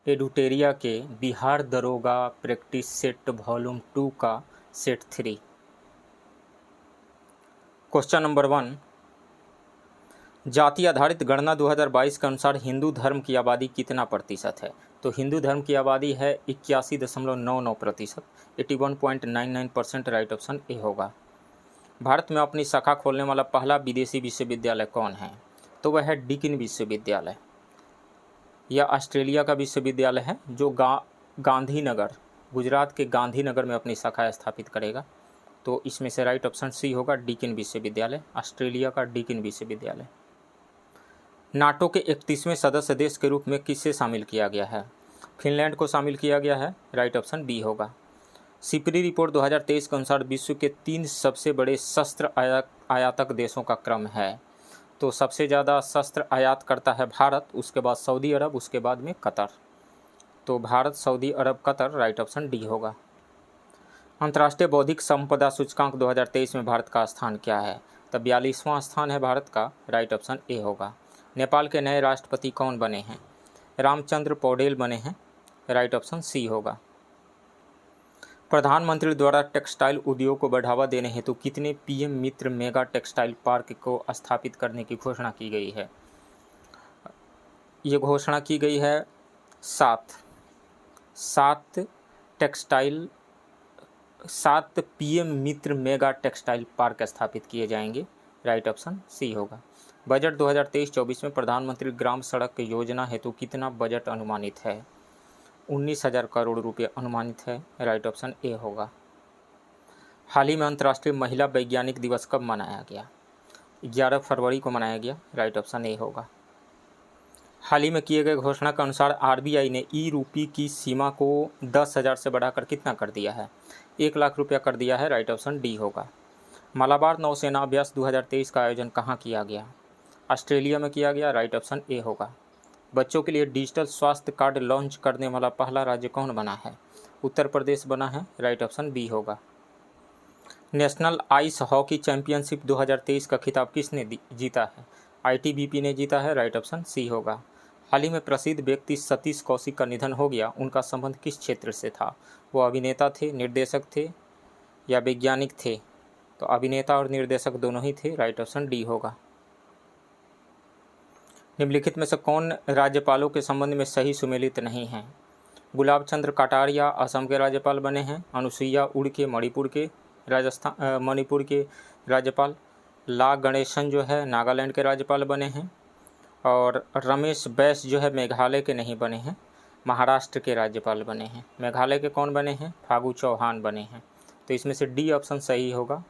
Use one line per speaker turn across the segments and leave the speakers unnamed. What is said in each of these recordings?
एडुटेरिया के बिहार दरोगा practice set volume 2 का सेट 3। क्वेश्चन नंबर 1, जाति आधारित गणना 2022 के अनुसार हिंदू धर्म की आबादी कितना प्रतिशत है? तो हिंदू धर्म की आबादी है 81.99%, 81.99%। राइट ऑप्शन ए होगा। भारत में अपनी शाखा खोलने वाला पहला विदेशी विश्वविद्यालय कौन है? तो वह है डीकिन विश्वविद्यालय। यह ऑस्ट्रेलिया का विश्वविद्यालय है जो गांधीनगर, गुजरात के गांधीनगर में अपनी शाखा स्थापित करेगा। तो इसमें से राइट ऑप्शन सी होगा, डीकिन विश्वविद्यालय, ऑस्ट्रेलिया का डीकिन विश्वविद्यालय। नाटो के 31वें सदस्य देश के रूप में किसे शामिल किया गया है? फिनलैंड को शामिल किया गया है। राइट ऑप्शन बी होगा। सिपरी रिपोर्ट 2023 के अनुसार विश्व के 3 सबसे बड़े शस्त्र आयातक देशों का क्रम है। तो सबसे ज़्यादा शस्त्र आयात करता है भारत, उसके बाद सऊदी अरब, उसके बाद में कतर। तो भारत, सऊदी अरब, कतर। राइट ऑप्शन डी होगा। अंतर्राष्ट्रीय बौद्धिक संपदा सूचकांक 2023 में भारत का स्थान क्या है? तो 42वां स्थान है भारत का। राइट ऑप्शन ए होगा। नेपाल के नए राष्ट्रपति कौन बने हैं? रामचंद्र पौडेल बने हैं। राइट ऑप्शन सी होगा। प्रधानमंत्री द्वारा टेक्सटाइल उद्योग को बढ़ावा देने हेतु कितने पीएम मित्र मेगा टेक्सटाइल पार्क को स्थापित करने की घोषणा की गई है? ये घोषणा की गई है 7 पीएम मित्र मेगा टेक्सटाइल पार्क स्थापित किए जाएंगे। राइट ऑप्शन सी होगा। बजट 2023-24 में प्रधानमंत्री ग्राम सड़क योजना हेतु कितना बजट अनुमानित है? 19,000 करोड़ रुपये अनुमानित है। राइट ऑप्शन ए होगा। हाल ही में अंतर्राष्ट्रीय महिला वैज्ञानिक दिवस कब मनाया गया? 11 फरवरी को मनाया गया। राइट ऑप्शन ए होगा। हाल ही में किए गए घोषणा के अनुसार आरबीआई ने ई रूपी की सीमा को 10,000 से बढ़ाकर कितना कर दिया है? 1 लाख रुपया कर दिया है। राइट ऑप्शन डी होगा। मलाबार नौसेना अभ्यास 2023 का आयोजन कहाँ किया गया? ऑस्ट्रेलिया में किया गया। राइट ऑप्शन ए होगा। बच्चों के लिए डिजिटल स्वास्थ्य कार्ड लॉन्च करने वाला पहला राज्य कौन बना है? उत्तर प्रदेश बना है। राइट ऑप्शन बी होगा। नेशनल आइस हॉकी चैंपियनशिप 2023 का खिताब किसने जीता है? आईटीबीपी ने जीता है। राइट ऑप्शन सी होगा। हाल ही में प्रसिद्ध व्यक्ति सतीश कौशिक का निधन हो गया, उनका संबंध किस क्षेत्र से था? वो अभिनेता थे, निर्देशक थे या वैज्ञानिक थे? तो अभिनेता और निर्देशक दोनों ही थे। राइट ऑप्शन डी होगा। निम्नलिखित में से कौन राज्यपालों के संबंध में सही सुमेलित नहीं है? गुलाब चंद्र कटारिया असम के राज्यपाल बने हैं। अनुसुईया उइके मणिपुर के राज्यपाल। ला गणेशन जो है नागालैंड के राज्यपाल बने हैं। और रमेश बैस जो है मेघालय के नहीं बने हैं, महाराष्ट्र के राज्यपाल बने हैं। मेघालय के कौन बने हैं? फागू चौहान बने हैं। तो इसमें से डी ऑप्शन सही होगा,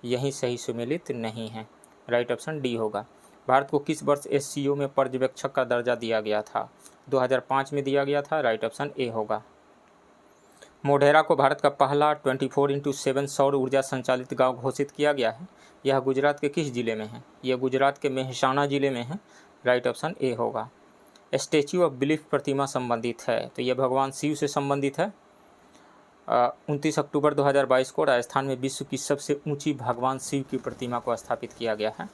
यही सही सुमेलित नहीं है। राइट ऑप्शन डी होगा। भारत को किस वर्ष एससीओ में पर्यवेक्षक का दर्जा दिया गया था? 2005 में दिया गया था। राइट ऑप्शन ए होगा। मोढेरा को भारत का पहला 24x7 सौर ऊर्जा संचालित गांव घोषित किया गया है। यह गुजरात के किस जिले में है? यह गुजरात के मेहसाणा जिले में है। राइट ऑप्शन ए होगा। स्टैच्यू ऑफ बिलीफ प्रतिमा संबंधित है, तो यह भगवान शिव से संबंधित है। 29 अक्टूबर 2022 को राजस्थान में विश्व की सबसे ऊंची भगवान शिव की प्रतिमा को स्थापित किया गया है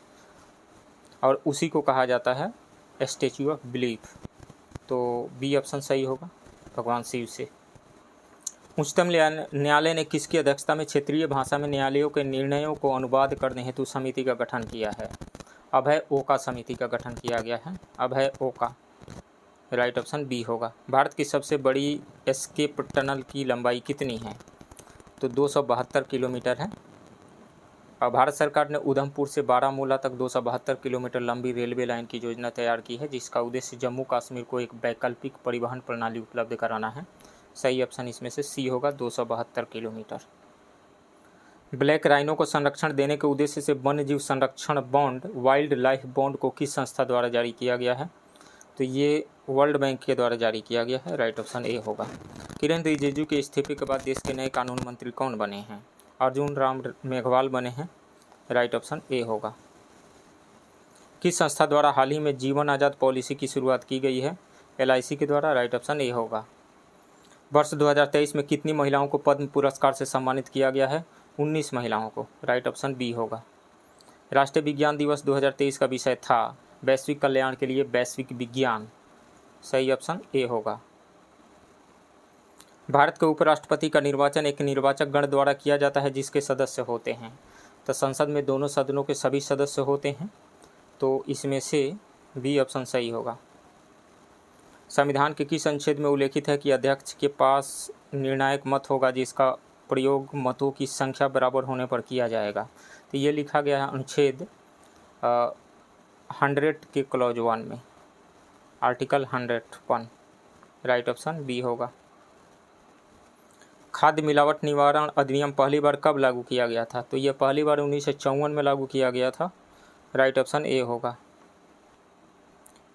और उसी को कहा जाता है स्टैच्यू ऑफ बिलीफ। तो बी ऑप्शन सही होगा, भगवान शिव से। उच्चतम न्यायालय ने किसकी अध्यक्षता में क्षेत्रीय भाषा में न्यायालयों के निर्णयों को अनुवाद करने हेतु समिति का गठन किया है? अभय ओका समिति का गठन किया गया है। अभय ओका। राइट ऑप्शन बी होगा। भारत की सबसे बड़ी एस्केप टनल की लंबाई कितनी है? तो 272 किलोमीटर है। और भारत सरकार ने उधमपुर से बारामूला तक 272 किलोमीटर लंबी रेलवे लाइन की योजना तैयार की है, जिसका उद्देश्य जम्मू कश्मीर को एक वैकल्पिक परिवहन प्रणाली उपलब्ध कराना है। सही ऑप्शन इसमें से सी होगा, 272 किलोमीटर। ब्लैक राइनो को संरक्षण देने के उद्देश्य से वन्यजीव संरक्षण बॉन्ड, वाइल्ड लाइफ बॉन्ड को किस संस्था द्वारा जारी किया गया है? तो ये वर्ल्ड बैंक के द्वारा जारी किया गया है। राइट ऑप्शन ए होगा। किरेन रिजिजू के इस्तीफे के बाद देश के नए कानून मंत्री कौन बने हैं? अर्जुन राम मेघवाल बने हैं। राइट ऑप्शन ए होगा। किस संस्था द्वारा हाल ही में जीवन आज़ाद पॉलिसी की शुरुआत की गई है? LIC के द्वारा। राइट ऑप्शन ए होगा। वर्ष 2023 में कितनी महिलाओं को पद्म पुरस्कार से सम्मानित किया गया है? 19 महिलाओं को। राइट ऑप्शन बी होगा। राष्ट्रीय विज्ञान दिवस 2023 का विषय था वैश्विक कल्याण के लिए वैश्विक विज्ञान। सही ऑप्शन ए होगा। भारत के उपराष्ट्रपति का निर्वाचन एक निर्वाचक गण द्वारा किया जाता है जिसके सदस्य होते हैं। तो संसद में दोनों सदनों के सभी सदस्य होते हैं, तो इसमें से बी ऑप्शन सही होगा। संविधान के किस अनुच्छेद में उल्लेखित है कि अध्यक्ष के पास निर्णायक मत होगा जिसका प्रयोग मतों की संख्या बराबर होने पर किया जाएगा? तो ये लिखा गया है अनुच्छेद 100 के क्लॉज 1 में, आर्टिकल 101। राइट ऑप्शन बी होगा। खाद्य मिलावट निवारण अधिनियम पहली बार कब लागू किया गया था? तो यह पहली बार 1954 में लागू किया गया था। राइट ऑप्शन ए होगा।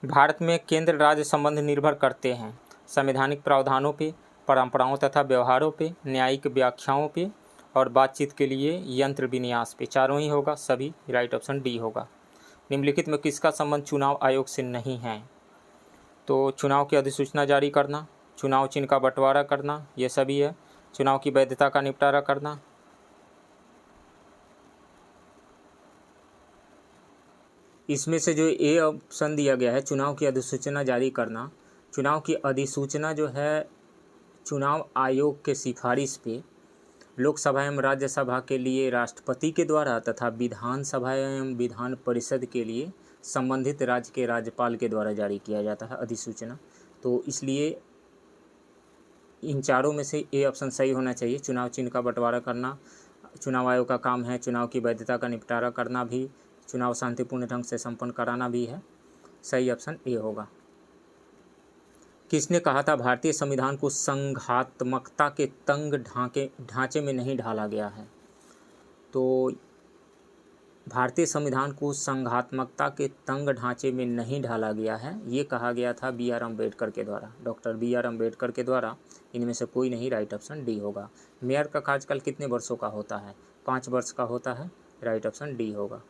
भारत में केंद्र राज्य संबंध निर्भर करते हैं संवैधानिक प्रावधानों पे, परंपराओं तथा व्यवहारों पे, न्यायिक व्याख्याओं पे और बातचीत के लिए यंत्र विन्यास पे। चारों ही होगा सभी। राइट ऑप्शन डी होगा। निम्नलिखित में किसका संबंध चुनाव आयोग से नहीं है? तो चुनाव की अधिसूचना जारी करना, चुनाव चिन्ह का बंटवारा करना, ये सभी है। चुनाव की वैधता का निपटारा करना, इसमें से जो ए ऑप्शन दिया गया है चुनाव की अधिसूचना जारी करना, चुनाव की अधिसूचना जो है चुनाव आयोग के सिफारिश पे लोकसभा एवं राज्यसभा के लिए राष्ट्रपति के द्वारा तथा विधानसभा एवं विधान परिषद के लिए संबंधित राज्य के राज्यपाल के द्वारा जारी किया जाता है अधिसूचना। तो इसलिए इन चारों में से ए ऑप्शन सही होना चाहिए। चुनाव चिन्ह का बंटवारा करना चुनाव आयोग का काम है, चुनाव की वैधता का निपटारा करना भी, चुनाव शांतिपूर्ण ढंग से संपन्न कराना भी है। सही ऑप्शन ए होगा। किसने कहा था भारतीय संविधान को संघात्मकता के तंग ढांचे में नहीं ढाला गया है? तो भारतीय संविधान को संघात्मकता के तंग ढांचे में नहीं ढाला गया है, ये कहा गया था बी आर अम्बेडकर के द्वारा, डॉक्टर बी आर अम्बेडकर के द्वारा। इनमें से कोई नहीं। राइट ऑप्शन डी होगा। मेयर का कार्यकाल कितने वर्षों का होता है? 5 वर्ष का होता है। राइट ऑप्शन डी होगा।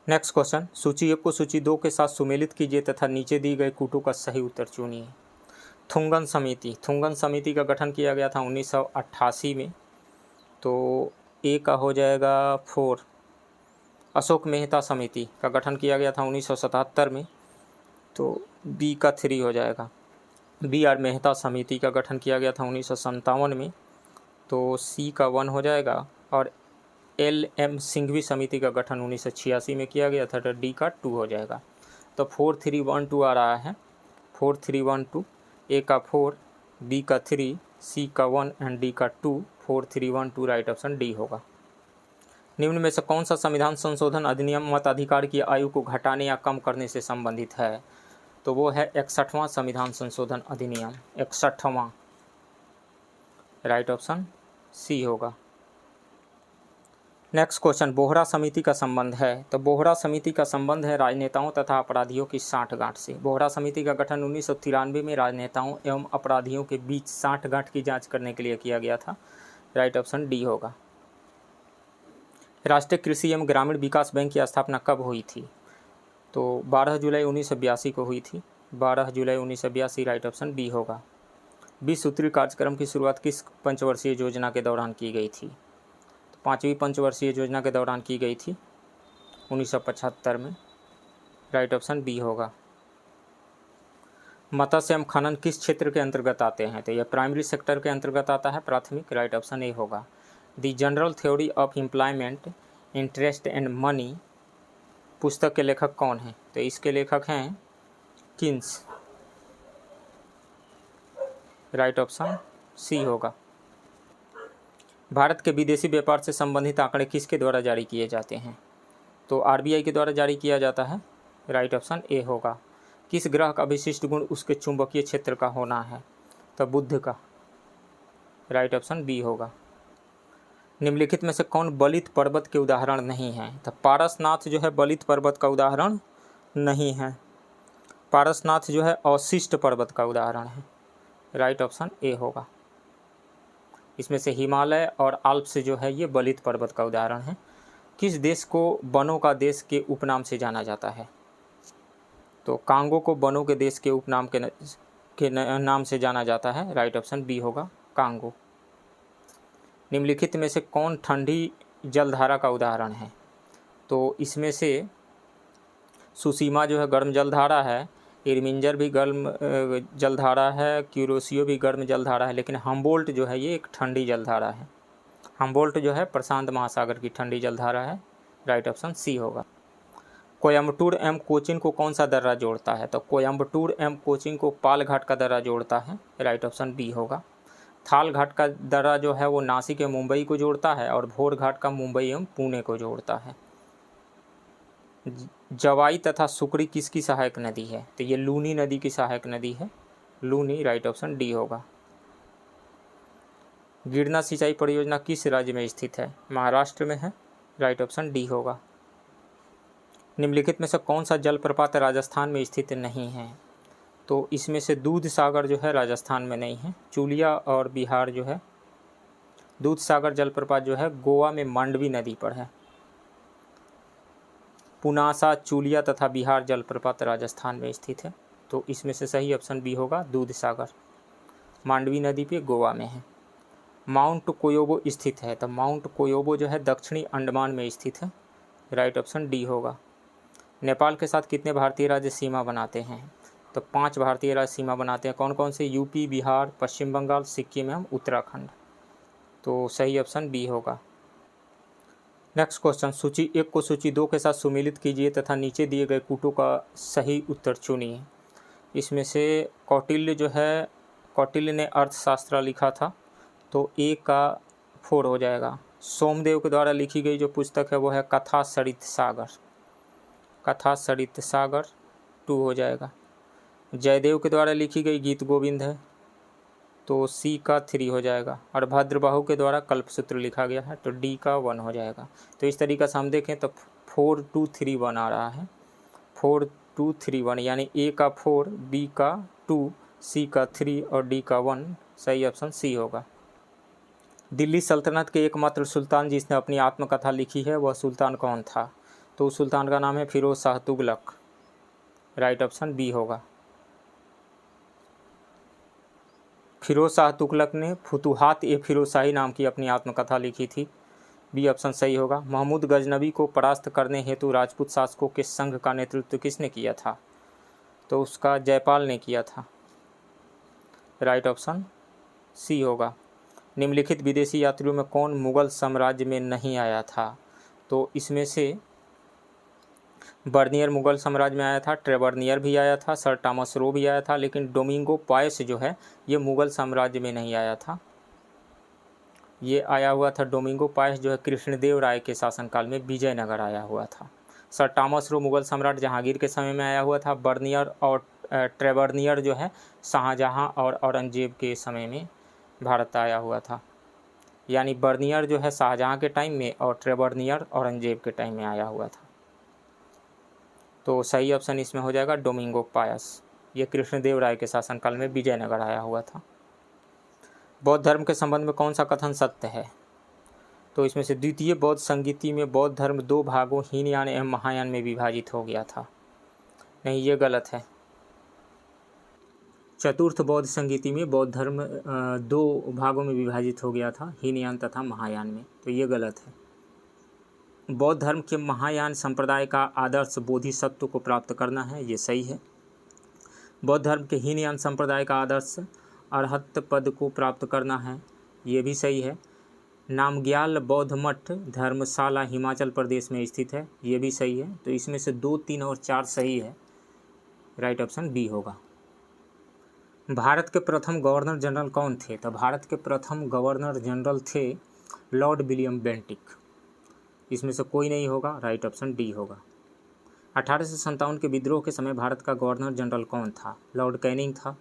नेक्स्ट क्वेश्चन, सूची 1 को सूची 2 के साथ सुमेलित कीजिए तथा नीचे दी गए कूटों का सही उत्तर चुनिए। थुंगन समिति, थुंगन समिति का गठन किया गया था 1988 में, तो ए का हो जाएगा 4। अशोक मेहता समिति का गठन किया गया था 1977 में, तो बी का 3 हो जाएगा। बी आर मेहता समिति का गठन किया गया था 1957 में, तो सी का 1 हो जाएगा। और एल एम सिंघवी समिति का गठन 1986 में किया गया था, तो डी का 2 हो जाएगा। तो 4 3 1 2 आ रहा है। 4 3 1 2, ए का 4, बी का 3, सी का 1 एंड डी का 2। 4 3 1 2 राइट ऑप्शन डी होगा। निम्न में से कौन सा संविधान संशोधन अधिनियम मताधिकार की आयु को घटाने या कम करने से संबंधित है? तो वो है 61वां संविधान संशोधन अधिनियम, 61वां। राइट ऑप्शन सी होगा। नेक्स्ट क्वेश्चन, बोहरा समिति का संबंध है। तो बोहरा समिति का संबंध है राजनेताओं तथा अपराधियों की साठगांठ से। बोहरा समिति का गठन 1993 में राजनेताओं एवं अपराधियों के बीच साठगांठ की जांच करने के लिए किया गया था। राइट ऑप्शन डी होगा। राष्ट्रीय कृषि एवं ग्रामीण विकास बैंक की स्थापना कब हुई थी? तो 12 जुलाई 1982 को हुई थी। 12 जुलाई 1982 राइट ऑप्शन बी होगा। 20 सूत्री कार्यक्रम की शुरुआत किस पंचवर्षीय योजना के दौरान की गई थी? तो 5वीं पंचवर्षीय योजना के दौरान की गई थी 1975 में। राइट ऑप्शन बी होगा। मत्स्य एवं खनन किस क्षेत्र के अंतर्गत आते हैं? तो यह प्राइमरी सेक्टर के अंतर्गत आता है, प्राथमिक। राइट ऑप्शन ए होगा। The general theory of employment, interest and money पुस्तक के लेखक कौन हैं? तो इसके लेखक हैं किन्स। राइट ऑप्शन सी होगा। भारत के विदेशी व्यापार से संबंधित आंकड़े किसके द्वारा जारी किए जाते हैं? तो आरबीआई के द्वारा जारी किया जाता है। राइट ऑप्शन ए होगा। किस ग्रह का विशिष्ट गुण उसके चुंबकीय क्षेत्र का होना है? तो बुध का। राइट ऑप्शन बी होगा। निम्नलिखित में से कौन बलित पर्वत के उदाहरण नहीं है? तो पारसनाथ जो है बलित पर्वत का उदाहरण नहीं है। पारसनाथ जो है अवशिष्ट पर्वत का उदाहरण है। राइट ऑप्शन ए होगा। इसमें से हिमालय और आल्प्स जो है ये बलित पर्वत का उदाहरण है। किस देश को वनों का देश के उपनाम से जाना जाता है? तो कांगो को वनों के देश के उपनाम के नाम से जाना जाता है। राइट ऑप्शन बी होगा, कांगो। निम्नलिखित में से कौन ठंडी जलधारा का उदाहरण है? तो इसमें से सुसीमा जो है गर्म जलधारा है, इरमिंजर भी गर्म जलधारा है, क्यूरोसियो भी गर्म जलधारा है, लेकिन हम्बोल्ट जो है ये एक ठंडी जलधारा है। हम्बोल्ट जो है प्रशांत महासागर की ठंडी जलधारा है। राइट ऑप्शन सी होगा। कोयम्बटूर एवं कोचीन को कौन सा दर्रा जोड़ता है? तो कोयम्बटूर एवं कोचीन को पाल घाट का दर्रा जोड़ता है। राइट ऑप्शन बी होगा। थाल घाट का दर्रा जो है वो नासिक एवं मुंबई को जोड़ता है और भोर घाट का मुंबई एवं पुणे को जोड़ता है। जवाई तथा सुकड़ी किसकी सहायक नदी है? तो ये लूनी नदी की सहायक नदी है, लूनी। राइट ऑप्शन डी होगा। गिरना सिंचाई परियोजना किस राज्य में स्थित है? महाराष्ट्र में है। राइट ऑप्शन डी होगा। निम्नलिखित में से कौन सा जलप्रपात राजस्थान में स्थित नहीं है? तो इसमें से दूध सागर जो है राजस्थान में नहीं है, चूलिया और बिहार जो है। दूध सागर जलप्रपात जो है गोवा में मांडवी नदी पर है। पुनासा, चूलिया तथा बिहार जलप्रपात राजस्थान में स्थित है। तो इसमें से सही ऑप्शन बी होगा, दूध सागर मांडवी नदी पे गोवा में है। माउंट कोयोबो स्थित है? तो माउंट कोयोबो जो है दक्षिणी अंडमान में स्थित है। राइट ऑप्शन डी होगा। नेपाल के साथ कितने भारतीय राज्य सीमा बनाते हैं? तो 5 भारतीय राज्य सीमा बनाते हैं। कौन कौन से? यूपी, बिहार, पश्चिम बंगाल, सिक्किम एवं उत्तराखंड। तो सही ऑप्शन बी होगा। नेक्स्ट क्वेश्चन, सूची 1 को सूची 2 के साथ सुमेलित कीजिए तथा नीचे दिए गए कूटों का सही उत्तर चुनिए। इसमें से कौटिल्य ने अर्थशास्त्र लिखा था, तो ए का 4 हो जाएगा। सोमदेव के द्वारा लिखी गई जो पुस्तक है वो है कथा सरित सागर, कथा सरित सागर 2 हो जाएगा। जयदेव के द्वारा लिखी गई गीत गोविंद है, तो सी का 3 हो जाएगा। और भद्रबाहु के द्वारा कल्पसूत्र लिखा गया है, तो डी का 1 हो जाएगा। तो इस तरीक़े से हम देखें तो 4 2 3 1 आ रहा है। 4 2 3 1 यानी ए का 4, बी का 2, सी का 3 और डी का 1। सही ऑप्शन सी होगा। दिल्ली सल्तनत के एकमात्र सुल्तान जिसने अपनी आत्मकथा लिखी है वह सुल्तान कौन था? तो उस सुल्तान का नाम है Firoz Shah Tughlaq. Right option B होगा। फिरोज शाह तुगलक ने फुतुहात ए फिरोजशाही नाम की अपनी आत्मकथा लिखी थी। बी ऑप्शन सही होगा। महमूद गजनबी को परास्त करने हेतु राजपूत शासकों के संघ का नेतृत्व किसने किया था? तो उसका जयपाल ने किया था। राइट ऑप्शन सी होगा। निम्नलिखित विदेशी यात्रियों में कौन मुगल साम्राज्य में नहीं आया था? तो इसमें से बर्नियर मुगल साम्राज्य में आया था, ट्रेवर्नियर भी आया था, सर टॉमस रो भी आया था, लेकिन डोमिंगो पायस जो है ये मुगल साम्राज्य में नहीं आया था। ये आया हुआ था डोमिंगो पायस जो है कृष्णदेव राय के शासनकाल में विजयनगर आया हुआ था। सर टॉमस रो मुगल सम्राट जहांगीर के समय में आया हुआ था। बर्नियर और ट्रेवर्नियर जो है शाहजहां और औरंगजेब के समय में भारत आया हुआ था। यानी बर्नियर जो है शाहजहां के टाइम में और ट्रेवर्नियर औरंगजेब के टाइम में आया हुआ था। तो सही ऑप्शन इसमें हो जाएगा डोमिंगो पायस। ये कृष्णदेव राय के शासनकाल में विजयनगर आया हुआ था। बौद्ध धर्म के संबंध में कौन सा कथन सत्य है? तो इसमें से द्वितीय बौद्ध संगीति में बौद्ध धर्म 2 भागों हीनयान एवं महायान में विभाजित हो गया था। नहीं, ये गलत है। चतुर्थ बौद्ध संगीति में बौद्ध धर्म 2 भागों में विभाजित हो गया था, हीनयान तथा महायान में। तो ये गलत है। बौद्ध धर्म के महायान संप्रदाय का आदर्श बोधिसत्व को प्राप्त करना है, ये सही है। बौद्ध धर्म के हीनयान संप्रदाय का आदर्श अरहत पद को प्राप्त करना है, ये भी सही है। नामग्याल बौद्ध मठ धर्मशाला हिमाचल प्रदेश में स्थित है, ये भी सही है। तो इसमें से 2, 3 और 4 सही है। राइट ऑप्शन बी होगा। भारत के प्रथम गवर्नर जनरल कौन थे? तो भारत के प्रथम गवर्नर जनरल थे लॉर्ड विलियम बेंटिक। इसमें से कोई नहीं होगा। राइट ऑप्शन डी होगा। 1857 के विद्रोह के समय भारत का गवर्नर जनरल कौन था? लॉर्ड कैनिंग था।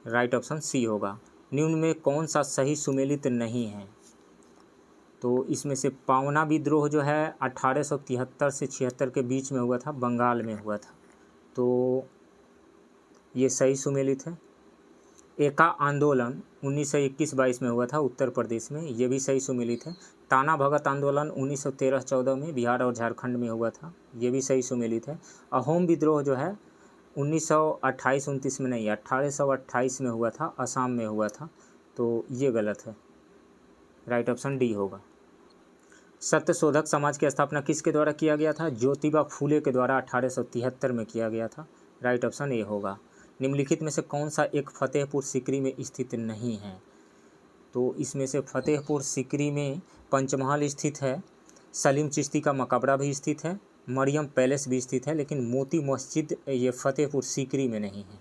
राइट ऑप्शन सी होगा। निम्न में कौन सा सही सुमेलित नहीं है? तो इसमें से पावना विद्रोह जो है 1873 से 76 के बीच में हुआ था, बंगाल में हुआ था, तो ये सही सुमेलित है। एका आंदोलन 1921-22 में हुआ था उत्तर प्रदेश में, ये भी सही सुमेलित है। ताना भगत आंदोलन 1913-14 में बिहार और झारखंड में हुआ था, ये भी सही सुमेलित है। अहोम विद्रोह जो है 1928-29 में नहीं, 1828 में हुआ था, असम में हुआ था, तो ये गलत है। राइट ऑप्शन डी होगा। सत्यशोधक समाज की स्थापना किसके द्वारा किया गया था? ज्योतिबा फूले के द्वारा 1873 में किया गया था। राइट ऑप्शन ए होगा। निम्नलिखित में से कौन सा एक फतेहपुर सीकरी में स्थित नहीं है? तो इसमें से फतेहपुर सीकरी में पंचमहल स्थित है, सलीम चिश्ती का मकबरा भी स्थित है, मरियम पैलेस भी स्थित है, लेकिन मोती मस्जिद ये फतेहपुर सीकरी में नहीं है।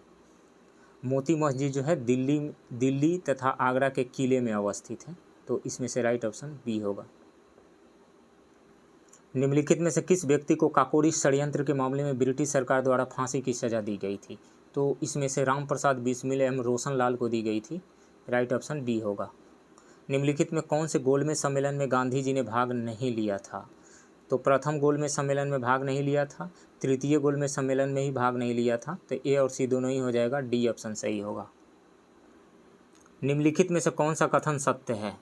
मोती मस्जिद जो है दिल्ली तथा आगरा के किले में अवस्थित है। तो इसमें से राइट ऑप्शन बी होगा। निम्नलिखित में से किस व्यक्ति को काकोरी षड्यंत्र के मामले में ब्रिटिश सरकार द्वारा फांसी की सज़ा दी गई थी? तो इसमें से राम प्रसाद बिस्मिल एवं रोशन लाल को दी गई थी। राइट ऑप्शन बी होगा। निम्नलिखित में कौन से गोलमेज सम्मेलन में गांधी जी ने भाग नहीं लिया था? तो प्रथम गोलमेज सम्मेलन में भाग नहीं लिया था, तृतीय गोलमेज सम्मेलन में ही भाग नहीं लिया था। तो ए और सी दोनों ही हो जाएगा, डी ऑप्शन सही होगा। निम्नलिखित में से कौन सा कथन सत्य है?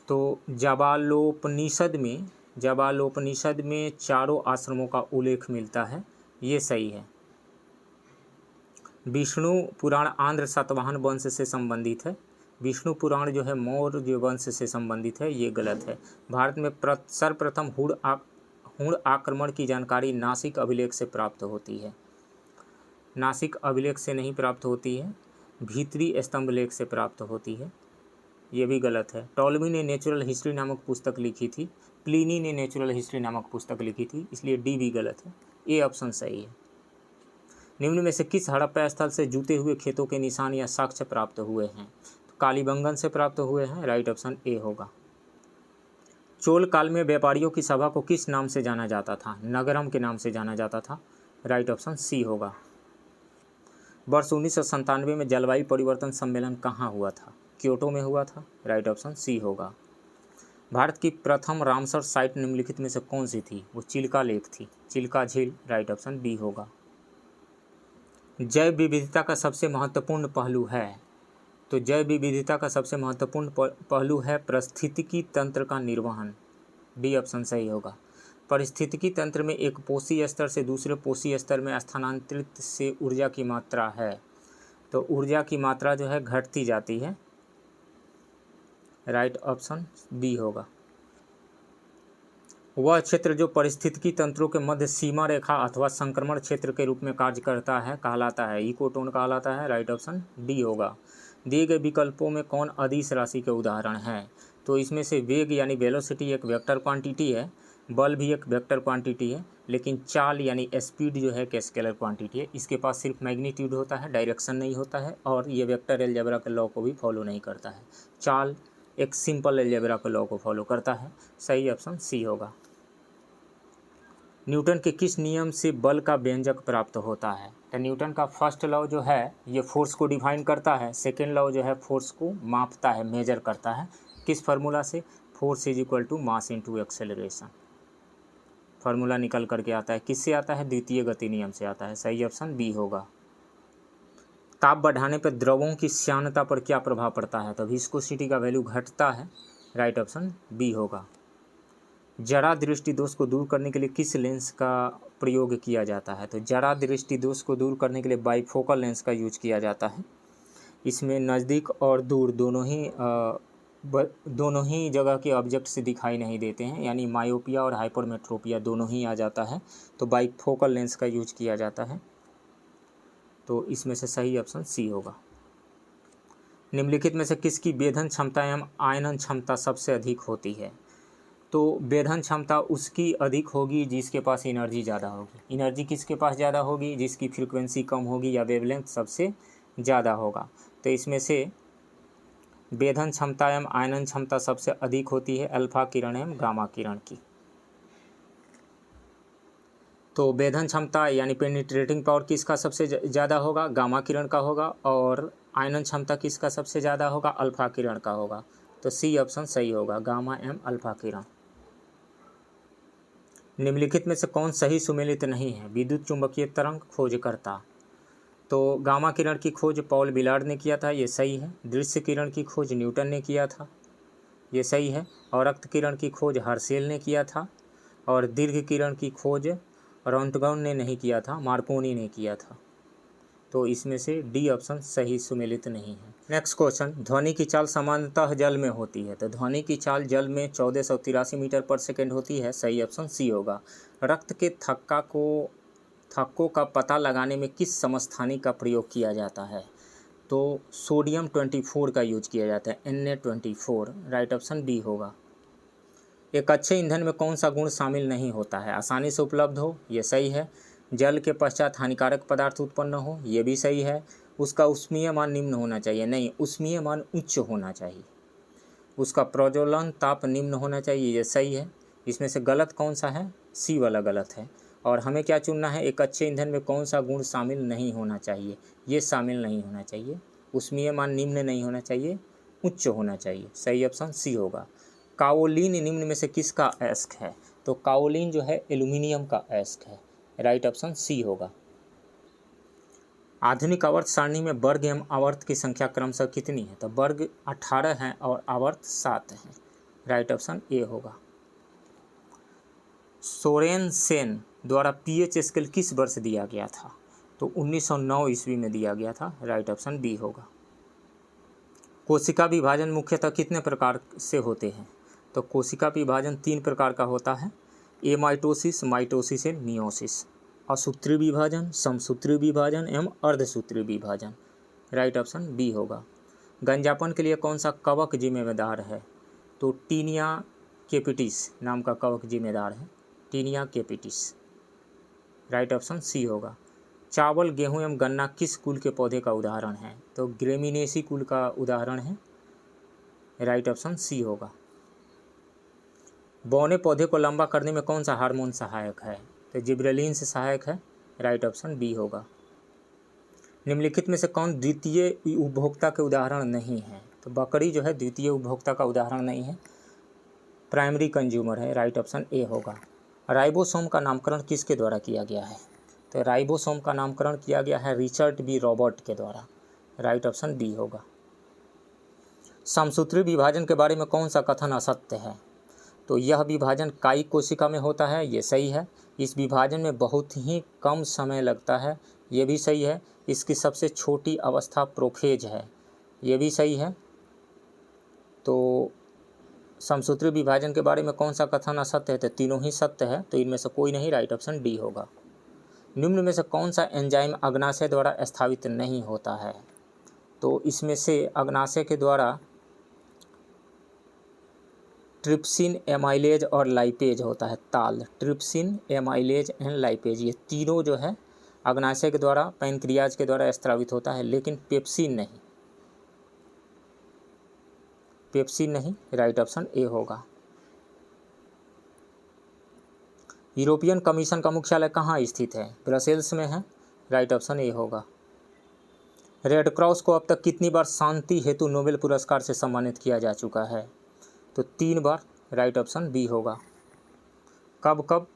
तो जाबालोपनिषद में चारों आश्रमों का उल्लेख मिलता है, ये सही है। विष्णु पुराण आंध्र सातवाहन वंश से संबंधित है, विष्णु पुराण जो है मौर्य वंश से संबंधित है, ये गलत है। भारत में सर्वप्रथम हुण आक्रमण की जानकारी नासिक अभिलेख से प्राप्त होती है। नासिक अभिलेख से नहीं प्राप्त होती है, भीतरी स्तंभ लेख से प्राप्त होती है, ये भी गलत है। टॉलमी ने नेचुरल हिस्ट्री नामक पुस्तक लिखी थी, प्लिनी ने नेचुरल हिस्ट्री नामक पुस्तक लिखी थी, इसलिए डी भी गलत है, ए ऑप्शन सही है। निम्न में से किस हड़प्पा स्थल से जूते हुए खेतों के निशान या साक्ष्य प्राप्त हुए हैं? तो कालीबंगन से प्राप्त हुए हैं, राइट ऑप्शन ए होगा। चोल काल में व्यापारियों की सभा को किस नाम से जाना जाता था? नगरम के नाम से जाना जाता था, राइट ऑप्शन सी होगा। वर्ष 1997 में जलवायु परिवर्तन सम्मेलन कहाँ हुआ था? क्योटो में हुआ था, राइट ऑप्शन सी होगा। भारत की प्रथम रामसर साइट निम्नलिखित में से कौन सी थी? वो चिल्का लेक थी, चिल्का झील, राइट ऑप्शन बी होगा। जैव विविधता का सबसे महत्वपूर्ण पहलू है, तो जैव विविधता का सबसे महत्वपूर्ण पहलू है पारिस्थितिकी तंत्र का निर्वहन, डी ऑप्शन सही होगा। पारिस्थितिकी तंत्र में एक पोषी स्तर से दूसरे पोषी स्तर में स्थानांतरित से ऊर्जा की मात्रा है, तो ऊर्जा की मात्रा जो है घटती जाती है, राइट ऑप्शन बी होगा। वह क्षेत्र जो पारिस्थितिकी तंत्रों के मध्य सीमा रेखा अथवा संक्रमण क्षेत्र के रूप में कार्य करता है कहलाता है, इकोटोन कहलाता है, राइट ऑप्शन डी होगा। दिए गए विकल्पों में कौन अदिश राशि के उदाहरण हैं? तो इसमें से वेग यानी वेलोसिटी एक वेक्टर क्वांटिटी है, बल भी एक वेक्टर क्वांटिटी है, लेकिन चाल यानी स्पीड जो है एक स्केलर क्वांटिटी है। इसके पास सिर्फ मैग्नीट्यूड होता है, डायरेक्शन नहीं होता है, और ये वेक्टर अलजेब्रा के लॉ को भी फॉलो नहीं करता है। चाल एक सिंपल अलजेब्रा के लॉ को फॉलो करता है, सही ऑप्शन सी होगा। न्यूटन के किस नियम से बल का व्यंजक प्राप्त होता है? तो न्यूटन का फर्स्ट लॉ जो है ये फोर्स को डिफाइन करता है, सेकेंड लॉ जो है फोर्स को मापता है, मेजर करता है। किस फार्मूला से? Force is equal to mass into acceleration, formula निकल करके आता है। किससे आता है? द्वितीय गति नियम से आता है, सही ऑप्शन बी होगा। ताप बढ़ाने पर द्रवों की श्यानता पर क्या प्रभाव पड़ता है? तो विस्कोसिटी का वैल्यू घटता है, राइट ऑप्शन बी होगा। जरा दृष्टि दोष को दूर करने के लिए किस लेंस का प्रयोग किया जाता है? तो जरा दृष्टि दोष को दूर करने के लिए बाइफोकल लेंस का यूज किया जाता है। इसमें नज़दीक और दूर दोनों ही जगह के ऑब्जेक्ट्स दिखाई नहीं देते हैं, यानी मायोपिया और हाइपरमेट्रोपिया दोनों ही आ जाता है, तो बाइफोकल लेंस का यूज किया जाता है। तो इसमें से सही ऑप्शन सी होगा। निम्नलिखित में से किसकी वेधन क्षमता एवं आयनन क्षमता सबसे अधिक होती है? तो वेधन क्षमता उसकी अधिक होगी जिसके पास एनर्जी ज़्यादा होगी। एनर्जी किसके पास ज़्यादा होगी? जिसकी फ्रीक्वेंसी कम होगी या वेवलेंथ सबसे ज़्यादा होगा। तो इसमें से वेधन क्षमता एवं आयनन क्षमता सबसे अधिक होती है अल्फा किरण एवं गामा किरण की। तो वेधन क्षमता यानी पेनिट्रेटिंग पावर किसका सबसे ज़्यादा होगा? गामा किरण का होगा। और आयनन क्षमता किसका सबसे ज़्यादा होगा? अल्फा किरण का होगा। तो सी ऑप्शन सही होगा, गामा एवं अल्फा किरण। निम्नलिखित में से कौन सही सुमेलित नहीं है? विद्युत चुंबकीय तरंग खोजकर्ता। तो गामा किरण की खोज पॉल बिलार्ड ने किया था, ये सही है। दृश्य किरण की खोज न्यूटन ने किया था, ये सही है। और रक्त किरण की खोज हर्शेल ने किया था। और दीर्घ किरण की खोज रोंटगन ने नहीं किया था, मार्कोनी ने किया था। तो इसमें से डी ऑप्शन सही सुमेलित नहीं है। नेक्स्ट क्वेश्चन, ध्वनि की चाल सामान्यतः जल में होती है। तो ध्वनि की चाल जल में 1483 मीटर पर सेकेंड होती है, सही ऑप्शन सी होगा। रक्त के थक्का को थक्कों का पता लगाने में किस समस्थानिक का प्रयोग किया जाता है? तो सोडियम 24 का यूज किया जाता है, Na24। राइट ऑप्शन बी होगा। एक अच्छे ईंधन में कौन सा गुण शामिल नहीं होता है? आसानी से उपलब्ध हो, ये सही है। जल के पश्चात हानिकारक पदार्थ उत्पन्न हो, ये भी सही है। उसका ऊष्मीय मान निम्न होना चाहिए, नहीं, ऊष्मीय मान उच्च होना चाहिए। उसका प्रज्वलन ताप निम्न होना चाहिए, ये सही है। इसमें से गलत कौन सा है? सी वाला गलत है। और हमें क्या चुनना है? एक अच्छे ईंधन में कौन सा गुण शामिल नहीं होना चाहिए? ये शामिल नहीं होना चाहिए। ऊष्मीय मान निम्न नहीं होना चाहिए, उच्च होना चाहिए। सही ऑप्शन सी होगा। काओलिन निम्न में से किसका अयस्क है? तो काओलिन जो है एल्यूमिनियम का अयस्क है। राइट ऑप्शन सी होगा। आधुनिक आवर्त सारणी में वर्ग एवं आवर्त की संख्या क्रमशः कितनी है? तो वर्ग 18 हैं और आवर्त 7 हैं। राइट ऑप्शन ए होगा। सोरेनसेन द्वारा पीएच स्केल किस वर्ष दिया गया था? तो 1909 ईस्वी में दिया गया था। राइट ऑप्शन बी होगा। कोशिका विभाजन मुख्यतः कितने प्रकार से होते हैं? तो कोशिका विभाजन 3 प्रकार का होता है, एमाइटोसिस, माइटोसिस एंड मियोसिस। असूत्री विभाजन, समसूत्री विभाजन एवं अर्धसूत्री विभाजन। राइट ऑप्शन बी होगा। गंजापन के लिए कौन सा कवक जिम्मेदार है? तो टीनिया कैपिटिस नाम का कवक जिम्मेदार है, tinea capitis. Right option C होगा। चावल, गेहूं एवं गन्ना किस कुल के पौधे का उदाहरण है? तो ग्रेमिनेसी कुल का उदाहरण है। राइट ऑप्शन सी होगा। बौने पौधे को लंबा करने में कौन सा हार्मोन सहायक है? तो जिब्रेलिन से सहायक है। राइट ऑप्शन बी होगा। निम्नलिखित में से कौन द्वितीय उपभोक्ता के उदाहरण नहीं है? तो बकरी जो है द्वितीय उपभोक्ता का उदाहरण नहीं है, प्राइमरी कंज्यूमर है। राइट ऑप्शन ए होगा। राइबोसोम का नामकरण किसके द्वारा किया गया है? तो राइबोसोम का नामकरण किया गया है रिचर्ड बी रॉबर्ट के द्वारा। राइट ऑप्शन बी होगा। समसूत्री विभाजन के बारे में कौन सा कथन असत्य है? तो यह विभाजन कायिक कोशिका में होता है, ये सही है। इस विभाजन में बहुत ही कम समय लगता है, ये भी सही है। इसकी सबसे छोटी अवस्था प्रोफेज है, ये भी सही है। तो समसूत्री विभाजन के बारे में कौन सा कथन असत्य है? तो तीनों ही सत्य है, तो इनमें से कोई नहीं। राइट ऑप्शन डी होगा। निम्न में से कौन सा एंजाइम अग्नाशय द्वारा स्थापित नहीं होता है? तो इसमें से अग्नाशय के द्वारा ट्रिप्सिन, एमाइलेज और लाइपेज होता है। ताल, ट्रिप्सिन, एमाइलेज एंड लाइपेज, ये तीनों जो है अग्नाशय के द्वारा, पैनक्रियाज के द्वारा स्रावित होता है, लेकिन पेप्सिन नहीं। पेप्सिन नहीं। राइट ऑप्शन ए होगा। यूरोपियन कमीशन का मुख्यालय कहाँ स्थित है? ब्रसेल्स में है। राइट ऑप्शन ए होगा। रेड क्रॉस को अब तक कितनी बार शांति हेतु नोबेल पुरस्कार से सम्मानित किया जा चुका है? तो 3 बार। राइट ऑप्शन बी होगा। कब कब?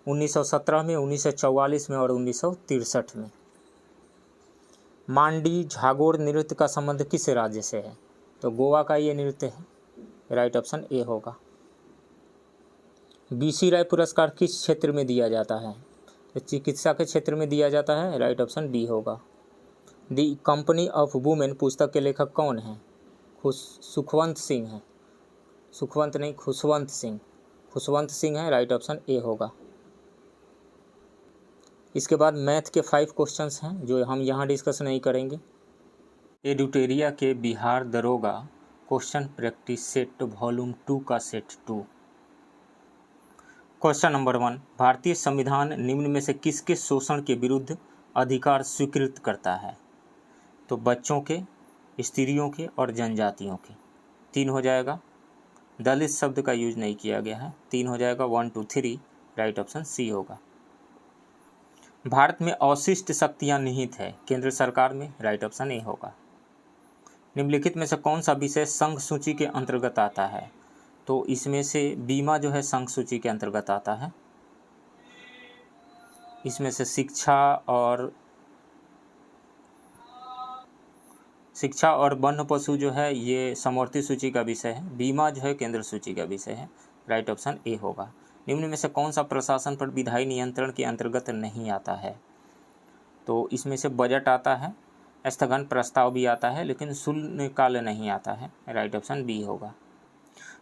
1917 में, 1944 में और 1963 में। मांडी झागोर नृत्य का संबंध किस राज्य से है? तो गोवा का ये नृत्य है। राइट ऑप्शन ए होगा। बीसी राय पुरस्कार किस क्षेत्र में दिया जाता है? तो चिकित्सा के क्षेत्र में दिया जाता है। राइट ऑप्शन बी होगा। दी कंपनी ऑफ वुमेन पुस्तक के लेखक कौन हैं? सुखवंत सिंह हैं। सुखवंत नहीं, खुशवंत सिंह। खुशवंत सिंह है। राइट ऑप्शन ए होगा। इसके बाद मैथ के 5 क्वेश्चंस हैं जो हम यहाँ डिस्कस नहीं करेंगे। एडुटेरिया के बिहार दरोगा क्वेश्चन प्रैक्टिस सेट वॉल्यूम 2 का सेट 2। क्वेश्चन नंबर 1, भारतीय संविधान निम्न में से किसके शोषण के विरुद्ध अधिकार स्वीकृत करता है? तो बच्चों के, स्त्रियों के और जनजातियों के। 3 हो जाएगा। दलित शब्द का यूज नहीं किया गया है। 3 हो जाएगा। 1 2 3। राइट ऑप्शन सी होगा। भारत में अवशिष्ट शक्तियां निहित है केंद्र सरकार में। राइट ऑप्शन ए होगा। निम्नलिखित में से कौन सा विषय संघ सूची के अंतर्गत आता है? तो इसमें से बीमा जो है संघ सूची के अंतर्गत आता है। इसमें से शिक्षा और वन्य पशु जो है ये समवर्ती सूची का विषय है। बीमा जो है केंद्र सूची का विषय है। राइट ऑप्शन ए होगा। निम्न में से कौन सा प्रशासन पर विधायी नियंत्रण के अंतर्गत नहीं आता है? तो इसमें से बजट आता है, स्थगन प्रस्ताव भी आता है, लेकिन शून्यकाल नहीं आता है। राइट ऑप्शन बी होगा।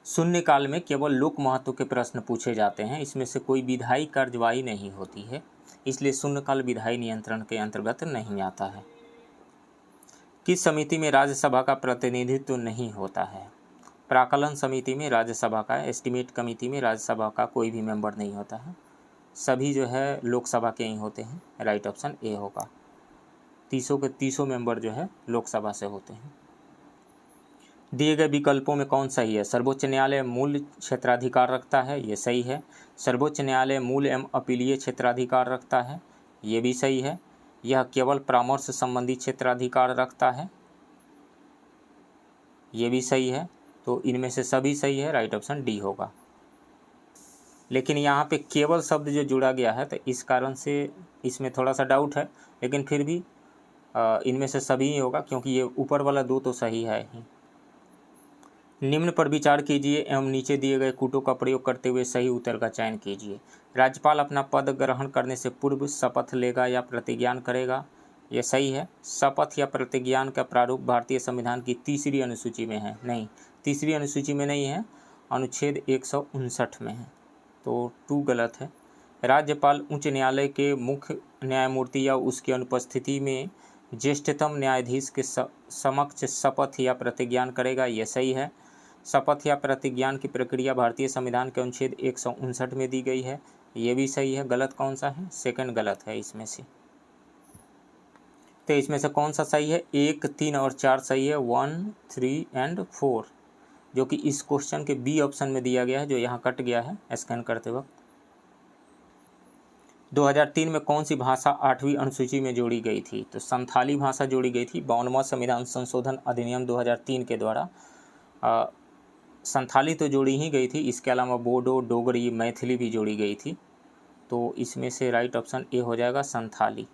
शून्यकाल में केवल लोक महत्व के प्रश्न पूछे जाते हैं। इसमें से कोई विधायी कार्यवाही नहीं होती है। इसलिए शून्यकाल विधायी नियंत्रण के अंतर्गत नहीं आता है। किस समिति में राज्यसभा का प्रतिनिधित्व नहीं होता है? प्राकलन समिति में राज्यसभा का, एस्टीमेट कमेटी में राज्यसभा का कोई भी मेंबर नहीं होता है, सभी जो है लोकसभा के ही होते हैं। राइट ऑप्शन ए होगा। 30 के 30 मेंबर जो है लोकसभा से होते हैं। दिए गए विकल्पों में कौन सही है? सर्वोच्च न्यायालय मूल क्षेत्राधिकार रखता है, ये सही है। सर्वोच्च न्यायालय मूल एवं अपीलीय क्षेत्राधिकार रखता है, ये भी सही है। यह केवल परामर्श संबंधी क्षेत्राधिकार रखता है, ये भी सही है। तो इनमें से सभी सही है, राइट ऑप्शन डी होगा। लेकिन यहाँ पे केवल शब्द जो जुड़ा गया है तो इस कारण से इसमें थोड़ा सा डाउट है, लेकिन फिर भी इनमें से सभी ही होगा, क्योंकि ये ऊपर वाला 2 तो सही है ही। निम्न पर विचार कीजिए एवं नीचे दिए गए कूटों का प्रयोग करते हुए सही उत्तर का चयन कीजिए। राज्यपाल अपना पद ग्रहण करने से पूर्व शपथ लेगा या प्रतिज्ञान करेगा, यह सही है। शपथ या प्रतिज्ञान का प्रारूप भारतीय संविधान की 3री अनुसूची में है, नहीं 3री अनुसूची में नहीं है, अनुच्छेद 159 में है, तो 2 गलत है। राज्यपाल उच्च न्यायालय के मुख्य न्यायमूर्ति या उसकी अनुपस्थिति में ज्येष्ठतम न्यायाधीश के समक्ष शपथ या प्रतिज्ञान करेगा, यह सही है। शपथ या प्रतिज्ञान की प्रक्रिया भारतीय संविधान के अनुच्छेद 159 में दी गई है, ये भी सही है। गलत कौन सा है? सेकंड गलत है इसमें से। तो इसमें से कौन सा सही है? 1, 3 और 4 सही है, 1, 3 एंड 4, जो कि इस क्वेश्चन के बी ऑप्शन में दिया गया है, जो यहाँ कट गया है स्कैन करते वक्त। 2003 में कौन सी भाषा 8वीं अनुसूची में जोड़ी गई थी? तो संथाली भाषा जोड़ी गई थी। 52वां संविधान संशोधन अधिनियम 2003 के द्वारा संथाली तो जोड़ी ही गई थी, इसके अलावा बोडो, डोगरी, मैथिली भी जोड़ी गई थी। तो इसमें से राइट ऑप्शन ए हो जाएगा, संथाली।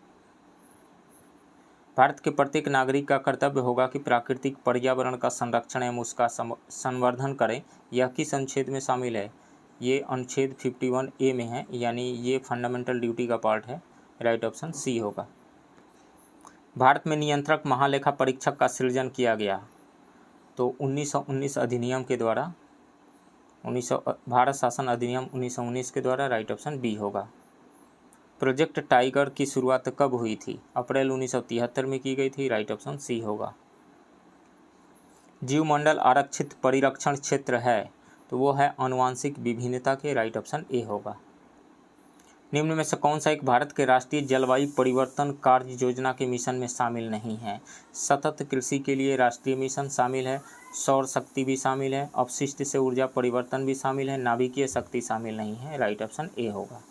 भारत के प्रत्येक नागरिक का कर्तव्य होगा कि प्राकृतिक पर्यावरण का संरक्षण एवं उसका संवर्धन करें, यह किस अनुच्छेद में शामिल है? ये अनुच्छेद 51A में है, यानी ये फंडामेंटल ड्यूटी का पार्ट है, राइट ऑप्शन सी होगा। भारत में नियंत्रक महालेखा परीक्षक का सृजन किया गया, तो 1919 अधिनियम के द्वारा, भारत शासन अधिनियम 1919 के द्वारा, राइट ऑप्शन बी होगा। प्रोजेक्ट टाइगर की शुरुआत कब हुई थी? अप्रैल 1973 में की गई थी, राइट ऑप्शन सी होगा। जीवमंडल आरक्षित परिरक्षण क्षेत्र है, तो वो है आनुवांशिक विभिन्नता के, राइट ऑप्शन ए होगा। निम्न में से कौन सा एक भारत के राष्ट्रीय जलवायु परिवर्तन कार्य योजना के मिशन में शामिल नहीं है? सतत कृषि के लिए राष्ट्रीय मिशन शामिल है, सौर शक्ति भी शामिल है, अपशिष्ट से ऊर्जा परिवर्तन भी शामिल है, नाभिकीय शक्ति शामिल नहीं है, राइट ऑप्शन ए होगा।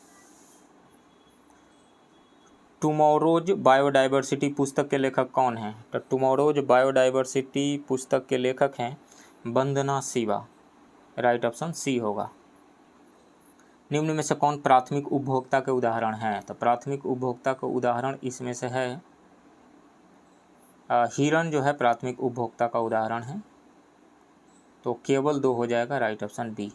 टुमारोज बायोडाइवर्सिटी पुस्तक के लेखक कौन हैं? तो टुमारोज बायोडाइवर्सिटी पुस्तक के लेखक हैं वंदना शिवा, राइट ऑप्शन सी होगा। निम्न में से कौन प्राथमिक उपभोक्ता के उदाहरण हैं? तो प्राथमिक उपभोक्ता का उदाहरण इसमें से है हिरन, जो है प्राथमिक उपभोक्ता का उदाहरण है, तो केवल 2 हो जाएगा, राइट ऑप्शन बी।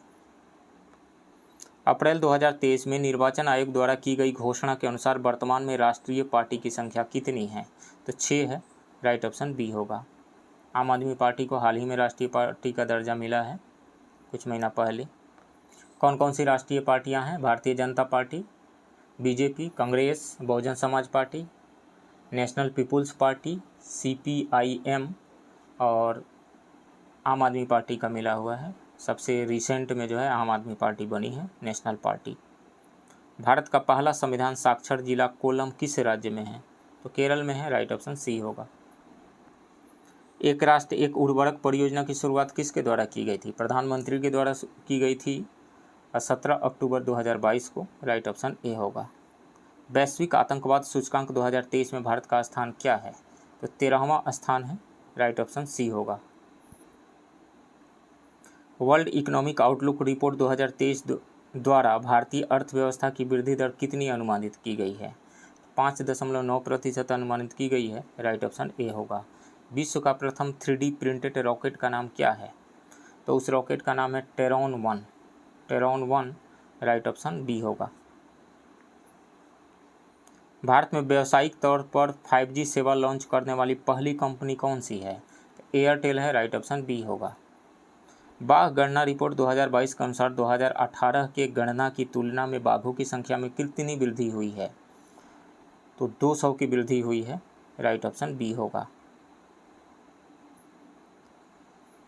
अप्रैल 2023 में निर्वाचन आयोग द्वारा की गई घोषणा के अनुसार वर्तमान में राष्ट्रीय पार्टी की संख्या कितनी है? तो 6 है, राइट ऑप्शन बी होगा। आम आदमी पार्टी को हाल ही में राष्ट्रीय पार्टी का दर्जा मिला है, कुछ महीना पहले। कौन कौन सी राष्ट्रीय पार्टियां हैं? Bharatiya Janata party, BJP, Congress, Bahujan Samaj Party, National Peoples Party, CPIM और आम आदमी पार्टी का मिला हुआ है। सबसे रिसेंट में जो है आम आदमी पार्टी बनी है, नेशनल पार्टी। भारत का पहला संविधान साक्षर जिला कोल्लम किस राज्य में है? तो केरल में है, राइट ऑप्शन सी होगा। एक राष्ट्र एक उर्वरक परियोजना की शुरुआत किसके द्वारा की गई थी? प्रधानमंत्री के द्वारा की गई थी 17 अक्टूबर 2022 को, राइट ऑप्शन ए होगा। वैश्विक आतंकवाद सूचकांक 2023 में भारत का स्थान क्या है? तो 13वां स्थान है, राइट ऑप्शन सी होगा। वर्ल्ड इकोनॉमिक आउटलुक रिपोर्ट 2023 द्वारा भारतीय अर्थव्यवस्था की वृद्धि दर कितनी अनुमानित की गई है? 5.9% अनुमानित की गई है, राइट ऑप्शन ए होगा। विश्व का प्रथम 3D प्रिंटेड रॉकेट का नाम क्या है? तो उस रॉकेट का नाम है टेरॉन 1, राइट ऑप्शन बी होगा। भारत में व्यावसायिक तौर पर 5G सेवा लॉन्च करने वाली पहली कंपनी कौन सी है? एयरटेल है, राइट ऑप्शन बी होगा। बाघ गणना रिपोर्ट 2022 के अनुसार 2018 के गणना की तुलना में बाघों की संख्या में कितनी वृद्धि हुई है? तो 200 की वृद्धि हुई है, राइट ऑप्शन बी होगा।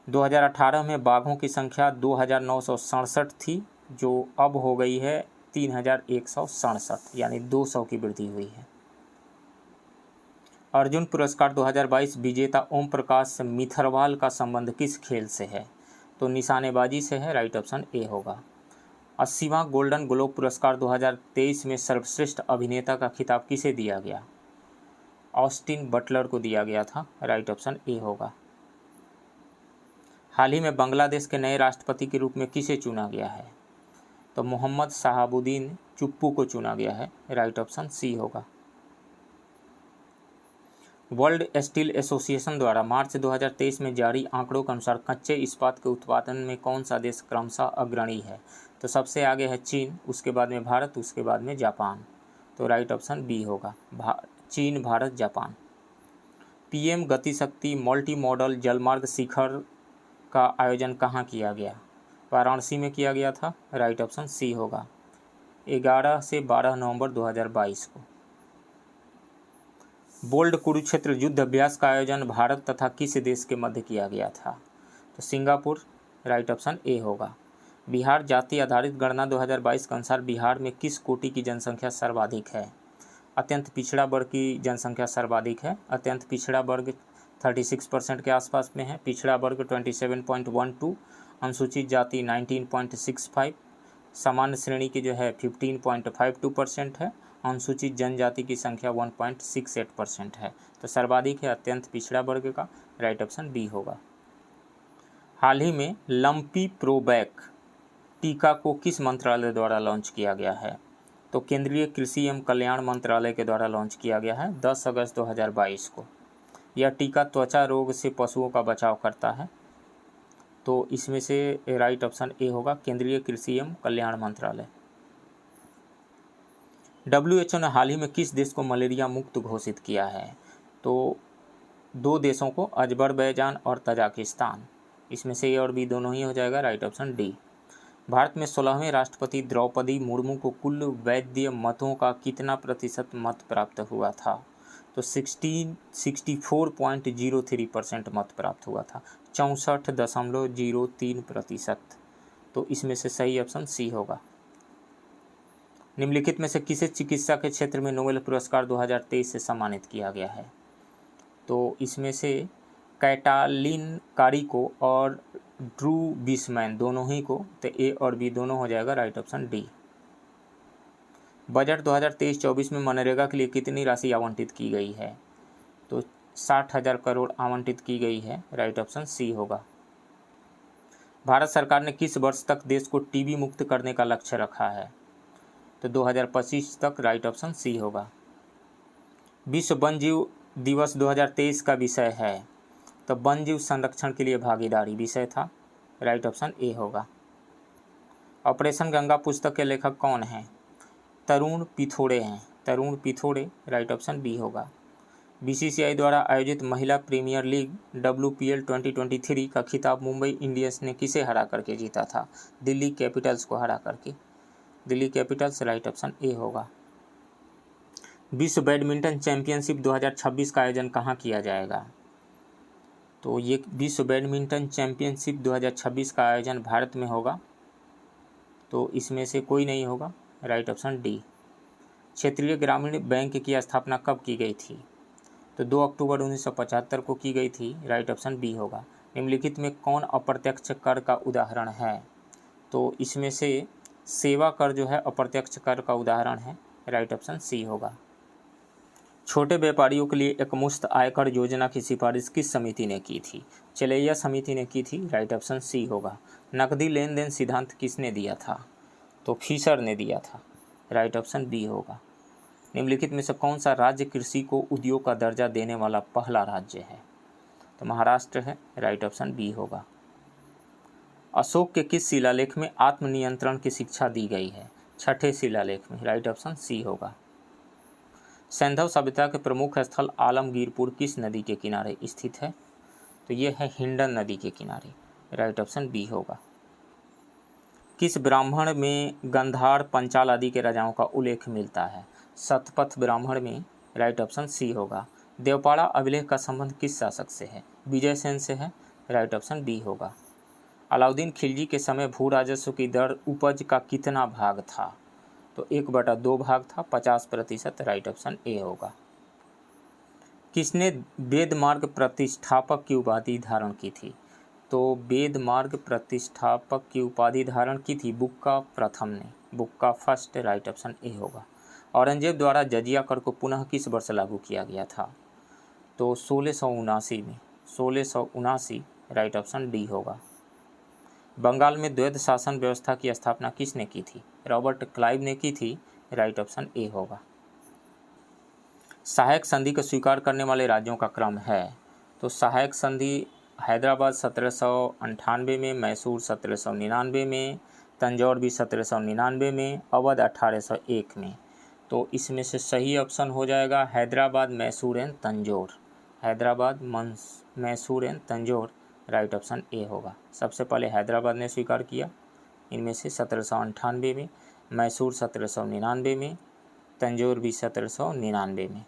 2018 में बाघों की संख्या 2967 थी, जो अब हो गई है 3167, यानी 200 की वृद्धि हुई है। अर्जुन पुरस्कार 2022 विजेता ओम प्रकाश मिथरवाल का संबंध किस खेल से है? तो निशानेबाजी से है, राइट ऑप्शन ए होगा। 80वां गोल्डन ग्लोब पुरस्कार 2023 में सर्वश्रेष्ठ अभिनेता का खिताब किसे दिया गया? ऑस्टिन बटलर को दिया गया था, राइट ऑप्शन ए होगा। हाल ही में बांग्लादेश के नए राष्ट्रपति के रूप में किसे चुना गया है? तो मोहम्मद शहाबुद्दीन चुप्पू को चुना गया है, राइट ऑप्शन सी होगा। वर्ल्ड स्टील एसोसिएशन द्वारा मार्च 2023 में जारी आंकड़ों के अनुसार कच्चे इस्पात के उत्पादन में कौन सा देश क्रमशः अग्रणी है? तो सबसे आगे है चीन, उसके बाद में भारत, उसके बाद में जापान। तो राइट ऑप्शन बी होगा, चीन, भारत, जापान। पीएम गति शक्ति मल्टी मॉडल जलमार्ग शिखर का आयोजन कहाँ किया गया? वाराणसी में किया गया था, राइट ऑप्शन सी होगा। 11 से 12 नवंबर 2022 को। बोल्ड कुरुक्षेत्र युद्ध अभ्यास का आयोजन भारत तथा किस देश के मध्य किया गया था? तो सिंगापुर, राइट ऑप्शन ए होगा। बिहार जाति आधारित गणना 2022 के अनुसार बिहार में किस कोटि की जनसंख्या सर्वाधिक है? अत्यंत पिछड़ा वर्ग की जनसंख्या सर्वाधिक है। अत्यंत पिछड़ा वर्ग 36% के आसपास में है, पिछड़ा वर्ग 27.12, अनुसूचित जाति 19.65, सामान्य श्रेणी की जो है 15.52% है, अनुसूचित जनजाति की संख्या 1.68% है। तो सर्वाधिक है अत्यंत पिछड़ा वर्ग का, राइट ऑप्शन बी होगा। हाल ही में लंपी प्रोबैक टीका को किस मंत्रालय द्वारा लॉन्च किया गया है? तो केंद्रीय कृषि एवं कल्याण मंत्रालय के द्वारा लॉन्च किया गया है 10 अगस्त 2022 को। यह टीका त्वचा रोग से पशुओं का बचाव करता है, तो इसमें से राइट ऑप्शन ए होगा, केंद्रीय कृषि एवं कल्याण मंत्रालय। WHO ने हाल ही में किस देश को मलेरिया मुक्त घोषित किया है? तो 2 देशों को, अजरबैजान और तजाकिस्तान। इसमें से ए और बी दोनों ही हो जाएगा, राइट ऑप्शन डी। भारत में 16वें राष्ट्रपति द्रौपदी मुर्मू को कुल वैध मतों का कितना प्रतिशत मत प्राप्त हुआ था? तो 64.03% मत प्राप्त हुआ था, 64.03%। तो इसमें से सही ऑप्शन सी होगा। निम्नलिखित में से किसे चिकित्सा के क्षेत्र में नोबेल पुरस्कार 2023 से सम्मानित किया गया है? तो इसमें से कैटालिन कारिको और ड्रू बिसमैन दोनों ही को, तो ए और बी दोनों हो जाएगा, राइट ऑप्शन डी। बजट 2023-24 में मनरेगा के लिए कितनी राशि आवंटित की गई है? तो 60,000 करोड़ आवंटित की गई है, राइट ऑप्शन सी होगा। भारत सरकार ने किस वर्ष तक देश को टीबी मुक्त करने का लक्ष्य रखा है? तो 2025 तक, राइट ऑप्शन सी होगा। विश्व वन्यजीव दिवस 2023 का विषय है, तो वन्यजीव संरक्षण के लिए भागीदारी विषय था, राइट ऑप्शन ए होगा। ऑपरेशन गंगा पुस्तक के लेखक कौन हैं? तरुण पिथोड़े हैं, तरुण पिथोड़े, राइट ऑप्शन बी होगा। बीसीसीआई द्वारा आयोजित महिला प्रीमियर लीग WPL 2023 का खिताब मुंबई इंडियंस ने किसे हरा करके जीता था? दिल्ली कैपिटल्स को हरा करके, Delhi Capitals, right option A होगा। विश्व बैडमिंटन चैंपियनशिप 2026 का आयोजन कहाँ किया जाएगा? तो ये विश्व बैडमिंटन चैंपियनशिप 2026 का आयोजन भारत में होगा, तो इसमें से कोई नहीं होगा, राइट ऑप्शन डी। क्षेत्रीय ग्रामीण बैंक की स्थापना कब की गई थी? तो 2 अक्टूबर 1975 को की गई थी, राइट ऑप्शन बी होगा। निम्नलिखित में कौन अप्रत्यक्ष कर का उदाहरण है? तो इसमें से सेवा कर जो है अप्रत्यक्ष कर का उदाहरण है, राइट ऑप्शन सी होगा। छोटे व्यापारियों के लिए एकमुश्त आयकर योजना की सिफारिश किस समिति ने की थी? चलैया समिति ने की थी, राइट ऑप्शन सी होगा। नकदी लेन देन सिद्धांत किसने दिया था? तो फिशर ने दिया था, राइट ऑप्शन बी होगा। निम्नलिखित में से कौन सा राज्य कृषि को उद्योग का दर्जा देने वाला पहला राज्य है? तो महाराष्ट्र है, राइट ऑप्शन बी होगा। अशोक के किस शिलालेख में आत्मनियंत्रण की शिक्षा दी गई है? छठे शिलालेख में, राइट ऑप्शन सी होगा। सैंधव सभ्यता के प्रमुख स्थल आलमगीरपुर किस नदी के किनारे स्थित है? तो ये है हिंडन नदी के किनारे, राइट ऑप्शन बी होगा। किस ब्राह्मण में गंधार पंचाल आदि के राजाओं का उल्लेख मिलता है? शतपथ ब्राह्मण में राइट ऑप्शन सी होगा। देवपाड़ा अभिलेख का संबंध किस शासक से है? विजय सेन से है, राइट ऑप्शन बी होगा। अलाउद्दीन खिलजी के समय भू राजस्व की दर उपज का कितना भाग था? तो 1/2 भाग था, 50%, राइट ऑप्शन ए होगा। किसने वेद मार्ग प्रतिष्ठापक की उपाधि धारण की थी? तो वेद मार्ग प्रतिष्ठापक की उपाधि धारण की थी बुक्का प्रथम ने, बुक्का फर्स्ट, राइट ऑप्शन ए होगा। औरंगजेब द्वारा जजिया कर को पुनः किस वर्ष लागू किया गया था? तो 1679 में, 1679, राइट ऑप्शन डी होगा। बंगाल में द्वैध शासन व्यवस्था की स्थापना किसने की थी? रॉबर्ट क्लाइव ने की थी, राइट ऑप्शन ए होगा। सहायक संधि को स्वीकार करने वाले राज्यों का क्रम है। तो सहायक संधि हैदराबाद 1798 में, मैसूर 1799 में, तंजौर भी 1799 में, अवध 1801 में। तो इसमें से सही ऑप्शन हो जाएगा Hyderabad, Mysore and Tanjore. Hyderabad, Mysore and Tanjore, right option A होगा। सबसे पहले हैदराबाद ने स्वीकार किया इनमें से 1798 में, मैसूर 1799 में, तंजौर भी 1799 में।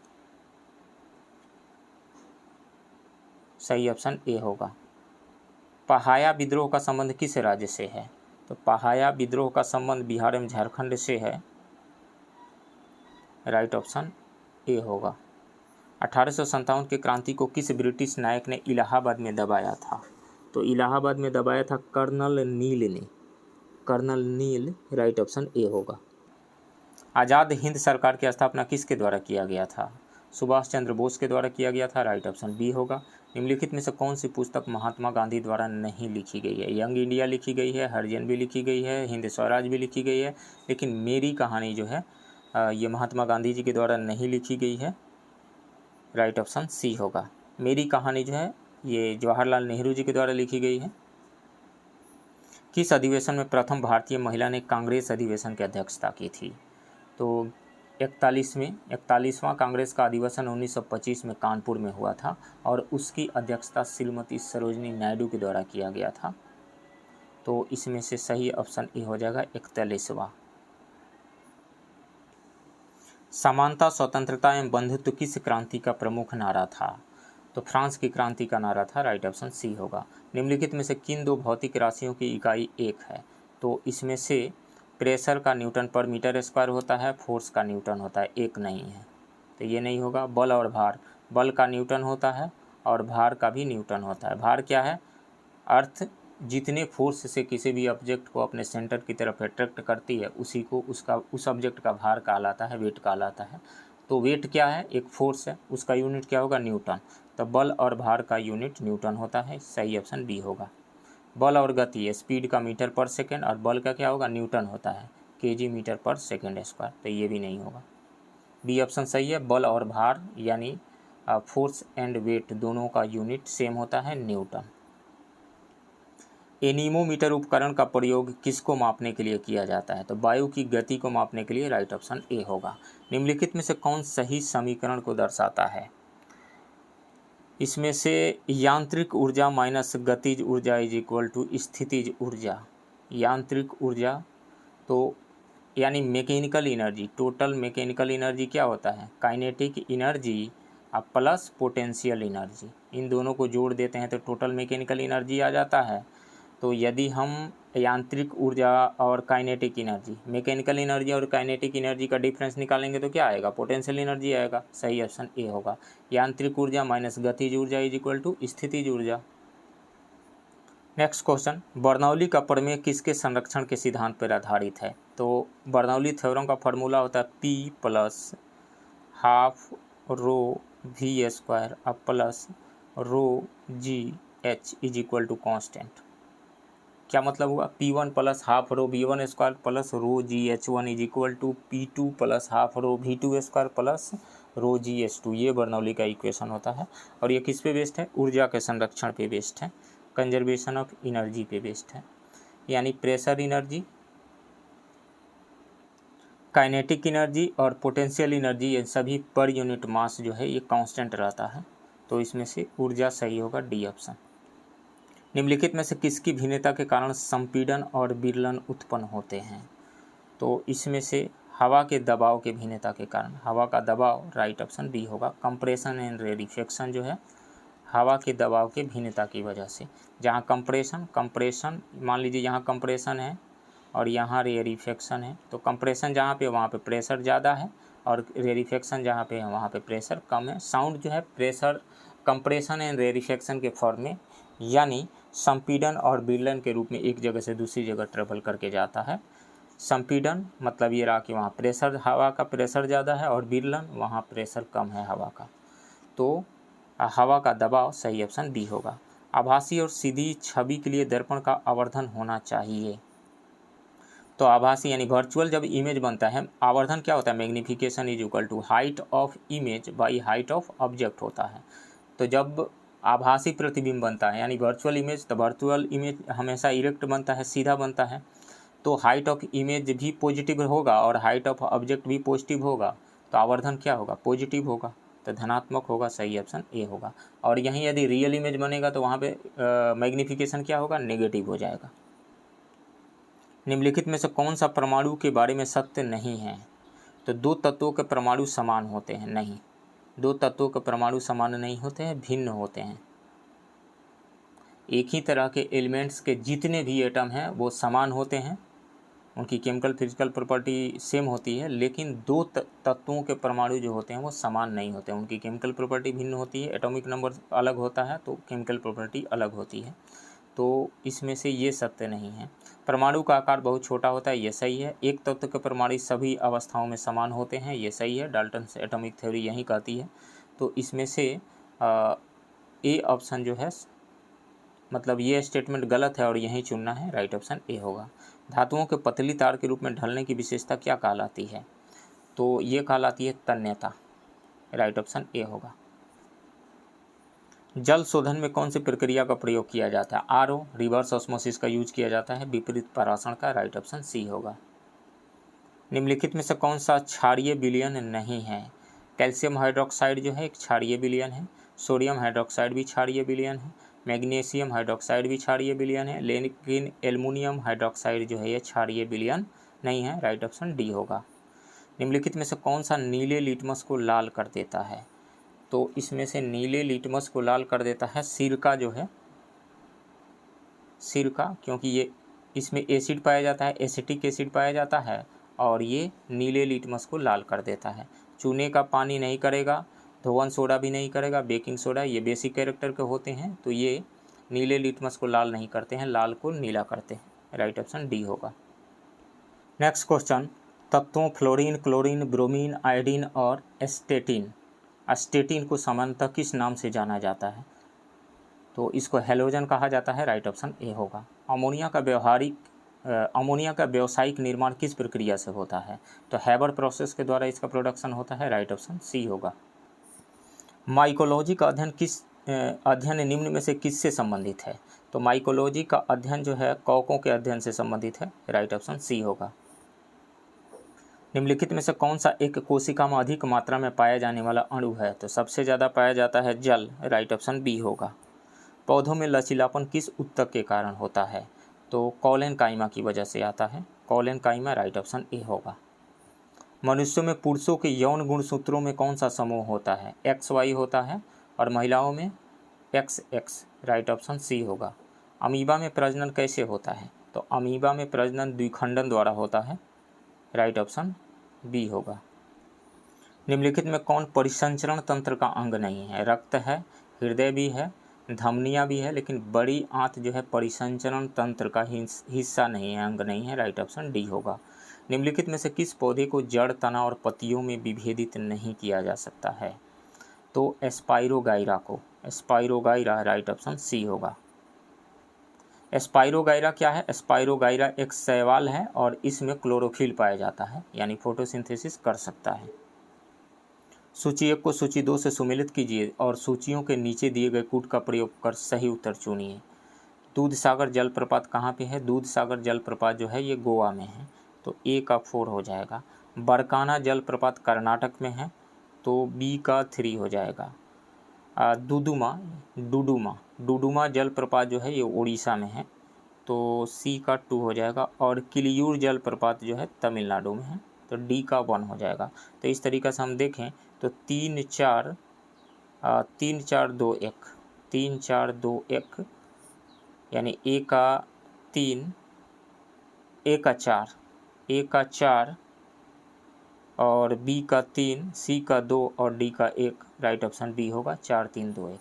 सही ऑप्शन ए होगा। पहाया विद्रोह का संबंध किस राज्य से है? तो पहाया विद्रोह का संबंध बिहार एवं झारखंड से है, राइट ऑप्शन ए होगा। 1857 के क्रांति को किस ब्रिटिश नायक ने इलाहाबाद में दबाया था? तो इलाहाबाद में दबाया था कर्नल नील ने, colonel Neill, right option A होगा। आज़ाद हिंद सरकार की स्थापना किसके द्वारा किया गया था? सुभाष चंद्र बोस के द्वारा किया गया था, राइट ऑप्शन बी होगा। निम्नलिखित में से कौन सी पुस्तक महात्मा गांधी द्वारा नहीं लिखी गई है? यंग इंडिया लिखी गई है, हरिजन भी लिखी गई है, हिंद स्वराज भी लिखी गई है, लेकिन मेरी कहानी जो है ये महात्मा गांधी जी के द्वारा नहीं लिखी गई है, राइट ऑप्शन सी होगा। मेरी कहानी जो है ये जवाहरलाल नेहरू जी के द्वारा लिखी गई है। किस अधिवेशन में प्रथम भारतीय महिला ने कांग्रेस अधिवेशन की अध्यक्षता की थी? तो 41वां कांग्रेस का अधिवेशन 1925 में कानपुर में हुआ था और उसकी अध्यक्षता श्रीमती सरोजनी नायडू के द्वारा किया गया था। तो इसमें से सही ऑप्शन ए हो जाएगा 41वां। समानता, स्वतंत्रता एवं बंधुत्व किस क्रांति का प्रमुख नारा था? तो फ्रांस की क्रांति का नारा था, राइट ऑप्शन सी होगा। निम्नलिखित में से किन दो भौतिक राशियों की इकाई एक है? तो इसमें से प्रेशर का न्यूटन पर मीटर स्क्वायर होता है, फोर्स का न्यूटन होता है, एक नहीं है, तो ये नहीं होगा। बल और भार, बल का न्यूटन होता है और भार का भी न्यूटन होता है। भार क्या है? अर्थ जितने फोर्स से किसी भी ऑब्जेक्ट को अपने सेंटर की तरफ अट्रैक्ट करती है उसी को उस ऑब्जेक्ट का भार कहलाता है, वेट कहलाता है। तो वेट क्या है? एक फोर्स है, उसका यूनिट क्या होगा? न्यूटन। तो बल और भार का यूनिट न्यूटन होता है, सही ऑप्शन बी होगा। बल और गति, स्पीड का मीटर पर सेकेंड और बल का क्या होगा? न्यूटन होता है, केजी मीटर पर सेकेंड स्क्वायर, तो ये भी नहीं होगा। बी ऑप्शन सही है। बल और भार यानी फोर्स एंड वेट दोनों का यूनिट सेम होता है, न्यूटन। एनीमोमीटर उपकरण का प्रयोग किसको मापने के लिए किया जाता है? तो वायु की गति को मापने के लिए, राइट ऑप्शन ए होगा। निम्नलिखित में से कौन सही समीकरण को दर्शाता है? इसमें से यांत्रिक ऊर्जा माइनस गतिज ऊर्जा इज इक्वल टू स्थितिज ऊर्जा। यांत्रिक ऊर्जा तो यानी mechanical energy, total mechanical energy क्या होता है? Kinetic energy plus potential energy, इन दोनों को जोड़ देते हैं तो टोटल मैकेनिकल एनर्जी आ जाता है। तो यदि हम यांत्रिक ऊर्जा और काइनेटिक एनर्जी, मैकेनिकल एनर्जी और काइनेटिक एनर्जी का डिफरेंस निकालेंगे तो क्या आएगा? पोटेंशियल एनर्जी आएगा, सही ऑप्शन ए होगा। यांत्रिक ऊर्जा माइनस गतिज ऊर्जा इज इक्वल टू स्थितिज ऊर्जा। नेक्स्ट क्वेश्चन, बर्नौली का प्रमेय किसके संरक्षण के सिद्धांत पर आधारित है? तो बर्नौली थ्योरम का फॉर्मूला होता है P plus half rho V square plus rho GH is equal to constant. क्या मतलब हुआ? P1 plus half rho V1 square plus rho GH1 is equal to P2 plus half rho V2 square plus rho GH2। ये Bernoulli का equation होता है और ये किस पे बेस्ड है? ऊर्जा के संरक्षण पे बेस्ड है, कंजर्वेशन ऑफ एनर्जी पे बेस्ड है। यानी प्रेशर एनर्जी, काइनेटिक एनर्जी और पोटेंशियल एनर्जी, ये सभी पर यूनिट मास जो है ये कांस्टेंट रहता है। तो इसमें से ऊर्जा सही होगा, डी ऑप्शन। निम्नलिखित में से किसकी भिन्नता के कारण संपीड़न और विरलन उत्पन्न होते हैं? तो इसमें से हवा के दबाव के भिन्नता के कारण, हवा का दबाव, राइट ऑप्शन बी होगा। कंप्रेशन एंड रेरिफिकेशन जो है हवा के दबाव के भिन्नता की वजह से। जहाँ कंप्रेशन मान लीजिए यहाँ कंप्रेशन है और यहाँ रेरिफिकेशन है, तो कंप्रेशन जहाँ पे वहाँ पे प्रेशर ज़्यादा है और रेरिफिकेशन जहाँ पे है वहाँ पे प्रेशर कम है। साउंड जो है प्रेशर कंप्रेशन एंड रेरिफिकेशन के फॉर्म में, यानी संपीड़न और विलयन के रूप में एक जगह से दूसरी जगह ट्रेवल करके जाता है। संपीड़न मतलब ये रहा कि वहाँ प्रेशर, हवा का प्रेशर ज़्यादा है, और विलयन वहाँ प्रेशर कम है हवा का, तो हवा का दबाव सही ऑप्शन बी होगा। आभासी और सीधी छवि के लिए दर्पण का आवर्धन होना चाहिए। तो आभासी यानी वर्चुअल जब इमेज बनता है, आवर्धन क्या होता है, magnification is equal to height of image by height of object होता है। तो जब आभासी प्रतिबिंब बनता है यानी वर्चुअल इमेज, तो वर्चुअल इमेज हमेशा इरेक्ट बनता है, सीधा बनता है, तो हाइट ऑफ इमेज भी पॉजिटिव होगा और हाइट ऑफ ऑब्जेक्ट भी पॉजिटिव होगा, तो आवर्धन क्या होगा, पॉजिटिव होगा, तो धनात्मक होगा, सही ऑप्शन ए होगा। और यहीं यदि रियल इमेज बनेगा तो वहाँ पे मैग्नीफिकेशन क्या होगा, नेगेटिव हो जाएगा। निम्नलिखित में से कौन सा परमाणु के बारे में सत्य नहीं है? तो दो तत्वों के परमाणु समान होते हैं, नहीं, दो तत्वों के परमाणु समान नहीं होते हैं, भिन्न होते हैं। एक ही तरह के एलिमेंट्स के जितने भी एटम हैं वो समान होते हैं, उनकी केमिकल फिजिकल प्रॉपर्टी सेम होती है, लेकिन दो तत्वों के परमाणु जो होते हैं वो समान नहीं होते, उनकी केमिकल प्रॉपर्टी भिन्न होती है, एटॉमिक नंबर अलग होता है तो केमिकल प्रॉपर्टी अलग होती है। तो इसमें से ये सत्य नहीं है। परमाणु का आकार बहुत छोटा होता है, ये सही है। एक तत्व के परमाणु सभी अवस्थाओं में समान होते हैं, ये सही है, डाल्टन एटॉमिक थ्योरी यही कहती है। तो इसमें से ए ऑप्शन जो है, मतलब ये स्टेटमेंट गलत है और यही चुनना है, राइट ऑप्शन ए होगा। धातुओं के पतली तार के रूप में ढलने की विशेषता क्या कहलाती है? तो ये कहलाती है तन्यता, राइट ऑप्शन ए होगा। जल शोधन में कौन सी प्रक्रिया का प्रयोग किया जाता है? आरओ, रिवर्स ऑस्मोसिस का यूज किया जाता है, विपरीत पराक्षण का, राइट ऑप्शन सी होगा। निम्नलिखित में से कौन सा क्षारीय विलयन नहीं है? कैल्शियम हाइड्रोक्साइड जो है एक क्षारीय विलयन है, सोडियम हाइड्रोक्साइड भी क्षारीय विलयन है, मैग्नीशियम हाइड्रोक्साइड भी क्षारीय विलयन है, लेकिन एल्युमिनियम हाइड्रोक्साइड जो है ये क्षारीय विलयन नहीं है, राइट ऑप्शन डी होगा। निम्नलिखित में से कौन सा नीले लिटमस को लाल कर देता है? तो इसमें से नीले लिटमस को लाल कर देता है सिरका जो है, सिरका, क्योंकि ये इसमें एसिड पाया जाता है, एसिटिक एसिड पाया जाता है, और ये नीले लिटमस को लाल कर देता है। चूने का पानी नहीं करेगा, धोवन सोडा भी नहीं करेगा, बेकिंग सोडा, ये बेसिक कैरेक्टर के होते हैं, तो ये नीले लिटमस को लाल नहीं करते हैं, लाल को नीला करते हैं, राइट ऑप्शन डी होगा। नेक्स्ट क्वेश्चन, तत्वों फ्लोरीन, क्लोरीन, ब्रोमीन, आयोडीन और एस्टेटिन, एस्टेटिन को सामान्यतः किस नाम से जाना जाता है? तो इसको हैलोजन कहा जाता है, राइट ऑप्शन ए होगा। अमोनिया का व्यावसायिक निर्माण किस प्रक्रिया से होता है? तो हैबर प्रोसेस के द्वारा इसका प्रोडक्शन होता है, राइट ऑप्शन सी होगा। माइकोलॉजी का अध्ययन निम्न में से किससे संबंधित है? तो माइकोलॉजी का अध्ययन जो है कवकों के अध्ययन से संबंधित है, राइट ऑप्शन सी होगा। निम्नलिखित में से कौन सा एक कोशिका में अधिक मात्रा में पाया जाने वाला अणु है? तो सबसे ज़्यादा पाया जाता है जल, राइट ऑप्शन बी होगा। पौधों में लचीलापन किस उत्तक के कारण होता है? तो कॉलेन काइमा की वजह से आता है, कॉलेन काइमा, राइट ऑप्शन ए होगा। मनुष्यों में पुरुषों के यौन गुणसूत्रों में कौन सा समूह होता है? XY होता है, और महिलाओं में XX, राइट ऑप्शन सी होगा। अमीबा में प्रजनन कैसे होता है? तो अमीबा में प्रजनन द्विखंडन द्वारा होता है, राइट ऑप्शन बी होगा। निम्नलिखित में कौन परिसंचरण तंत्र का अंग नहीं है? रक्त है, हृदय भी है, धमनियाँ भी है, लेकिन बड़ी आंत जो है परिसंचरण तंत्र का हिस्सा नहीं है, अंग नहीं है, राइट ऑप्शन डी होगा। निम्नलिखित में से किस पौधे को जड़, तना और पत्तियों में विभेदित नहीं किया जा सकता है? तो एस्पाइरोगाइरा को, एस्पाइरोगाइरा, राइट ऑप्शन सी होगा। एस्पाइरोगाइरा क्या है? एस्पाइरोगाइरा एक शैवाल है और इसमें क्लोरोफिल पाया जाता है, यानी फोटोसिंथेसिस कर सकता है। सूची 1 को सूची 2 से सुमेलित कीजिए और सूचियों के नीचे दिए गए कूट का प्रयोग कर सही उत्तर चुनिए। दूधसागर जलप्रपात कहाँ पे है? दूधसागर जलप्रपात जो है ये गोवा में है, तो ए का 4 हो जाएगा। बरकाना जलप्रपात कर्नाटक में है, तो बी का 3 हो जाएगा। डुडुमा जलप्रपात जो है ये उड़ीसा में है, तो सी का 2 हो जाएगा। और किलियूर जलप्रपात जो है तमिलनाडु में है, तो डी का 1 हो जाएगा। तो इस तरीक़े से हम देखें तो 3 4 2 1 3 4 2 1 यानी ए का 3, ए का 4, ए का 4 और बी का 3, सी का 2 और डी का 1। राइट ऑप्शन बी होगा 4 3 2 1।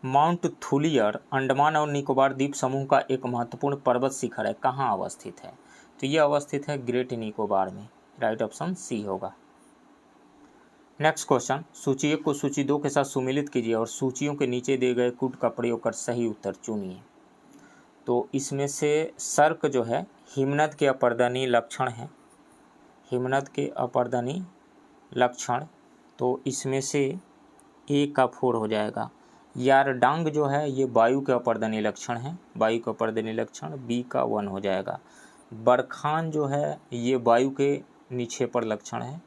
माउंट थुलियर अंडमान और निकोबार द्वीप समूह का एक महत्वपूर्ण पर्वत शिखर है, कहाँ अवस्थित है? तो ये अवस्थित है ग्रेट निकोबार में। राइट ऑप्शन सी होगा। नेक्स्ट क्वेश्चन, सूची 1 को सूची 2 के साथ सुमेलित कीजिए और सूचियों के नीचे दिए गए कूट का प्रयोग कर सही उत्तर चुनिए। तो इसमें से सर्क जो है हिमनद के अपर्दनीय लक्षण है, हिमनद के अपर्दनीय लक्षण, तो इसमें से ए का 4 हो जाएगा। यारडांग जो है ये वायु के अपर्दनीय लक्षण है, वायु के अपर्दनीय लक्षण, बी का 1 हो जाएगा। बरखान जो है ये वायु के निक्षेपण लक्षण है,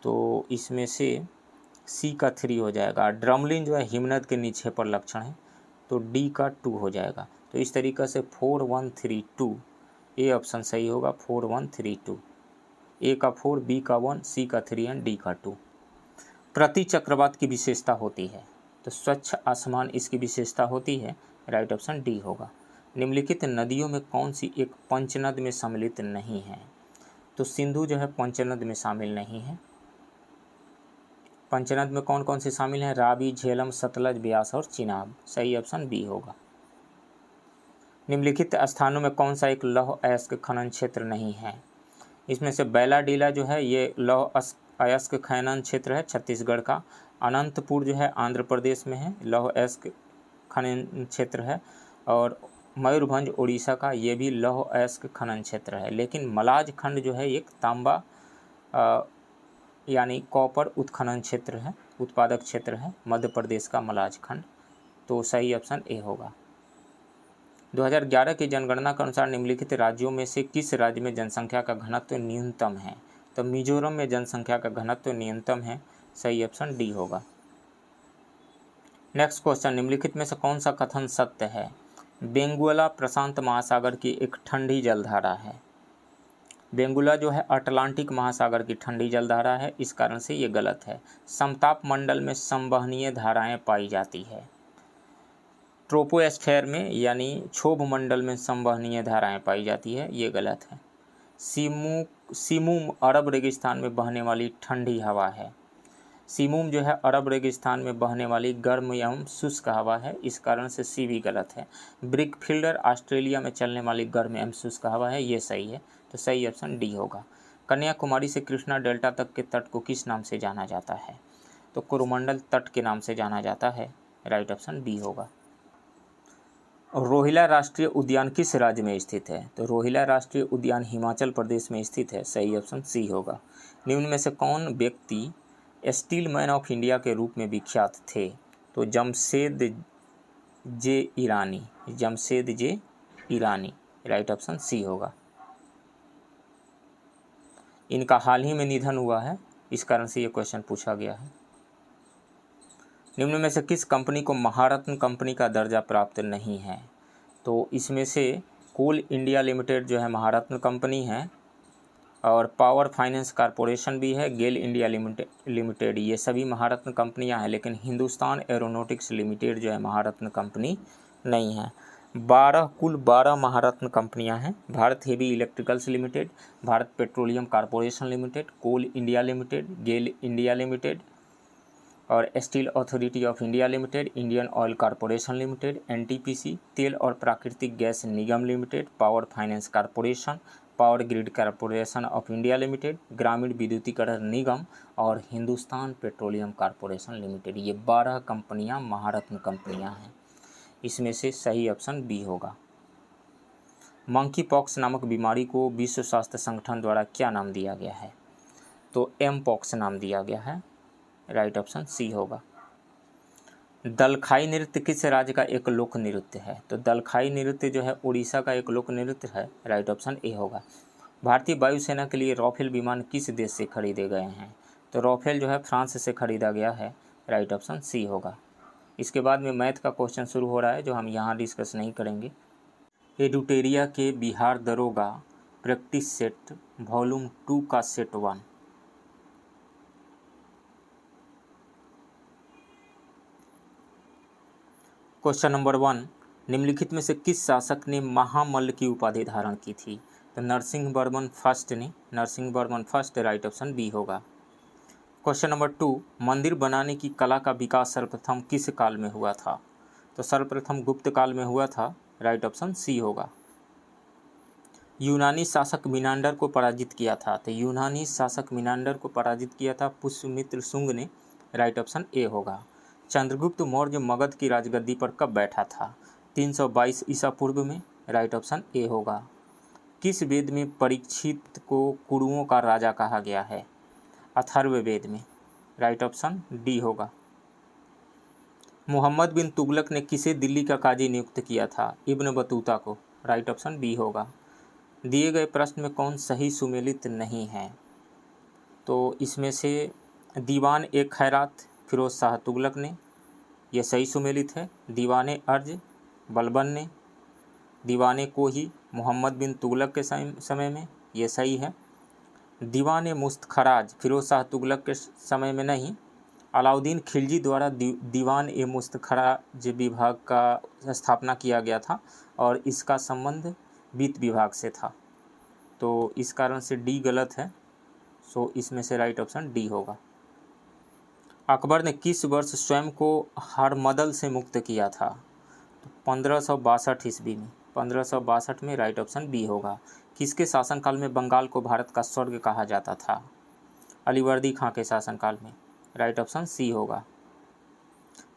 तो इसमें से सी का 3 हो जाएगा। ड्रमलिन जो है हिमनद के निक्षेपण लक्षण है, तो डी का 2 हो जाएगा। तो इस तरीक़े से 4 1 3 2 ए ऑप्शन सही होगा। 4 1 3 2, ए का 4, बी का 1, सी का 3 एंड डी का 2। प्रति चक्रवात की विशेषता होती है, तो स्वच्छ आसमान इसकी विशेषता होती है। राइट ऑप्शन डी होगा। निम्नलिखित नदियों में कौन सी एक पंचनद में सम्मिलित नहीं है? तो सिंधु जो है पंचनद में शामिल नहीं है। पंचनद में कौन कौन सी शामिल हैं? रावी, झेलम, सतलज, ब्यास और चिनाब। सही ऑप्शन बी होगा। निम्नलिखित स्थानों में कौन सा एक लौह अयस्क खनन क्षेत्र नहीं है? इसमें से बैलाडीला जो है ये लौह अयस्क खनन क्षेत्र है छत्तीसगढ़ का। अनंतपुर जो है आंध्र प्रदेश में है, लौह अयस्क खनन क्षेत्र है। और मयूरभंज उड़ीसा का ये भी लौह अयस्क खनन क्षेत्र है। लेकिन मलाज खंड जो है एक तांबा यानी कॉपर उत्खनन क्षेत्र है, उत्पादक क्षेत्र है, मध्य प्रदेश का मलाज खंड। तो सही ऑप्शन ए होगा। 2011 की जनगणना के अनुसार निम्नलिखित राज्यों में से किस राज्य में जनसंख्या का घनत्व न्यूनतम है? तो मिजोरम में जनसंख्या का घनत्व न्यूनतम है। सही ऑप्शन डी होगा। नेक्स्ट क्वेश्चन, निम्नलिखित में से कौन सा कथन सत्य है? बेंगुएला प्रशांत महासागर की एक ठंडी जलधारा है। बेंगुला जो है अटलांटिक महासागर की ठंडी जलधारा है, इस कारण से ये गलत है। समताप मंडल में संवहनीय धाराएं पाई जाती है। ट्रोपोस्फेयर में यानी क्षोभ मंडल में संवहनीय धाराएं पाई जाती है, ये गलत है। सिमुम अरब रेगिस्तान में बहने वाली ठंडी हवा है। सिमुम जो है अरब रेगिस्तान में बहने वाली गर्म एवं शुष्क हवा है, इस कारण से सी भी गलत है। ब्रिकफील्डर ऑस्ट्रेलिया में चलने वाली गर्म एवं शुष्क हवा है, ये सही है। तो सही ऑप्शन डी होगा। कन्याकुमारी से कृष्णा डेल्टा तक के तट को किस नाम से जाना जाता है? तो कोरोमंडल तट के नाम से जाना जाता है। राइट ऑप्शन बी होगा। रोहिला राष्ट्रीय उद्यान किस राज्य में स्थित है? तो रोहिला राष्ट्रीय उद्यान हिमाचल प्रदेश में स्थित है। सही ऑप्शन सी होगा। निम्न में से कौन व्यक्ति स्टील मैन ऑफ इंडिया के रूप में विख्यात थे? तो जमशेद जे ईरानी, जमशेद जे ईरानी। राइट ऑप्शन सी होगा। इनका हाल ही में निधन हुआ है, इस कारण से ये क्वेश्चन पूछा गया है। निम्न में से किस कंपनी को महारत्न कंपनी का दर्जा प्राप्त नहीं है? तो इसमें से कोल इंडिया लिमिटेड जो है महारत्न कंपनी है, और पावर फाइनेंस कॉरपोरेशन भी है, गेल इंडिया लिमिटेड, ये सभी महारत्न कंपनियां हैं। लेकिन हिंदुस्तान एरोनॉटिक्स लिमिटेड जो है महारत्न कंपनी नहीं है। 12 महारत्न कंपनियां हैं। Bharat heavy electricals limited, Bharat petroleum corporation limited, coal India limited, GAIL India limited और steel authority of India limited, Indian oil corporation limited, NTPC तेल और प्राकृतिक गैस निगम limited, power finance corporation, power grid corporation of India limited, ग्रामीण विद्युतीकरण निगम और Hindustan petroleum corporation limited. ये 12 कंपनियां महारत्न कंपनियां हैं। इसमें से सही ऑप्शन बी होगा। मंकी पॉक्स नामक बीमारी को विश्व स्वास्थ्य संगठन द्वारा क्या नाम दिया गया है? तो एम पॉक्स नाम दिया गया है। राइट ऑप्शन सी होगा। दलखाई नृत्य किस राज्य का एक लोक नृत्य है? तो दलखाई नृत्य जो है उड़ीसा का एक लोक नृत्य है। राइट ऑप्शन ए होगा। भारतीय वायुसेना के लिए राफेल विमान किस देश से खरीदे गए हैं? तो राफेल जो है फ्रांस से खरीदा गया है। राइट ऑप्शन सी होगा। इसके बाद में मैथ का क्वेश्चन शुरू हो रहा है, जो हम यहाँ डिस्कस नहीं करेंगे। एडुटेरिया के बिहार दरोगा प्रैक्टिस सेट वॉल्यूम 2 का सेट 1। क्वेश्चन नंबर 1, निम्नलिखित में से किस शासक ने महामल्ल की उपाधि धारण की थी? तो नरसिंहवर्मन फर्स्ट ने, Narasimhavarman first, right option B होगा। क्वेश्चन नंबर 2, मंदिर बनाने की कला का विकास सर्वप्रथम किस काल में हुआ था? तो सर्वप्रथम गुप्त काल में हुआ था, राइट ऑप्शन सी होगा। यूनानी शासक मिनांडर को पराजित किया था? तो यूनानी शासक मिनांडर को पराजित किया था पुष्यमित्र शुंग ने, राइट ऑप्शन ए होगा। चंद्रगुप्त मौर्य मगध की राजगद्दी पर कब बैठा था? 322 ईसा पूर्व में, राइट ऑप्शन ए होगा। किस वेद में परीक्षित को कुरुओं का राजा कहा गया है? अथर्ववेद में, राइट ऑप्शन डी होगा। मोहम्मद बिन तुगलक ने किसे दिल्ली का काजी नियुक्त किया था? इब्न बतूता को, राइट ऑप्शन बी होगा। दिए गए प्रश्न में कौन सही सुमेलित नहीं है? तो इसमें से दीवान ए खैरात फिरोज शाह तुगलक ने, यह सही सुमेलित है। दीवान अर्ज बलबन ने, दीवाने कोही मोहम्मद बिन तुगलक के समय में, यह सही है। दीवान मुस्तखराज फिरोज शाह तुगलक के समय में नहीं, अलाउद्दीन खिलजी द्वारा दीवान ए मुस्तखराज विभाग का स्थापना किया गया था और इसका संबंध वित्त विभाग से था, तो इस कारण से डी गलत है। सो इसमें से राइट ऑप्शन डी होगा। अकबर ने किस वर्ष स्वयं को हरमदल से मुक्त किया था? तो 1562 ईस्वी में, 1562 में, राइट ऑप्शन बी होगा। किसके शासनकाल में बंगाल को भारत का स्वर्ग कहा जाता था? अलीवर्दी खां के शासनकाल में, राइट ऑप्शन सी होगा।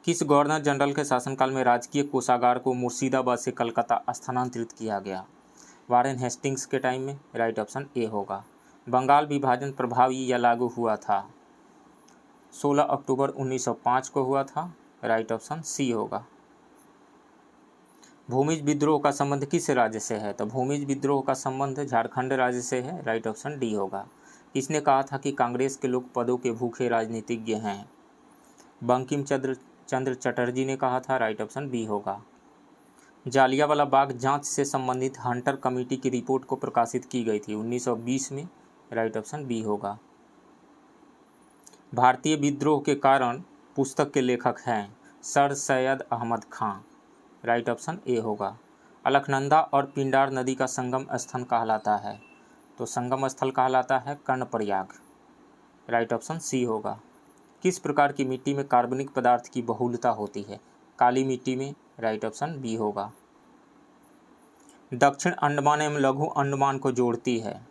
किस गवर्नर जनरल के शासनकाल में राजकीय कोषागार को मुर्शिदाबाद से कलकत्ता स्थानांतरित किया गया? वारेन हेस्टिंग्स के टाइम में, राइट ऑप्शन ए होगा। बंगाल विभाजन प्रभावी या लागू हुआ था? 16 अक्टूबर 1905 को हुआ था, राइट ऑप्शन सी होगा। भूमिज विद्रोह का संबंध किस राज्य से है? तो भूमिज विद्रोह का संबंध झारखंड राज्य से है, राइट ऑप्शन डी होगा। किसने कहा था कि कांग्रेस के लोग पदों के भूखे राजनीतिज्ञ हैं? बंकिम चंद्र चटर्जी ने कहा था, राइट ऑप्शन बी होगा। जालियांवाला बाग जांच से संबंधित हंटर कमेटी की रिपोर्ट को प्रकाशित की गई थी 1920 में, राइट ऑप्शन बी होगा। भारतीय विद्रोह के कारण पुस्तक के लेखक हैं sir Syed Ahmad Khan, right option A होगा। अलकनंदा और पिंडार नदी का संगम स्थल कहलाता है? तो संगम स्थल कहलाता है कर्णप्रयाग, राइट ऑप्शन सी होगा। किस प्रकार की मिट्टी में कार्बनिक पदार्थ की बहुलता होती है? काली मिट्टी में, राइट ऑप्शन बी होगा। दक्षिण अंडमान एवं लघु अंडमान को जोड़ती है?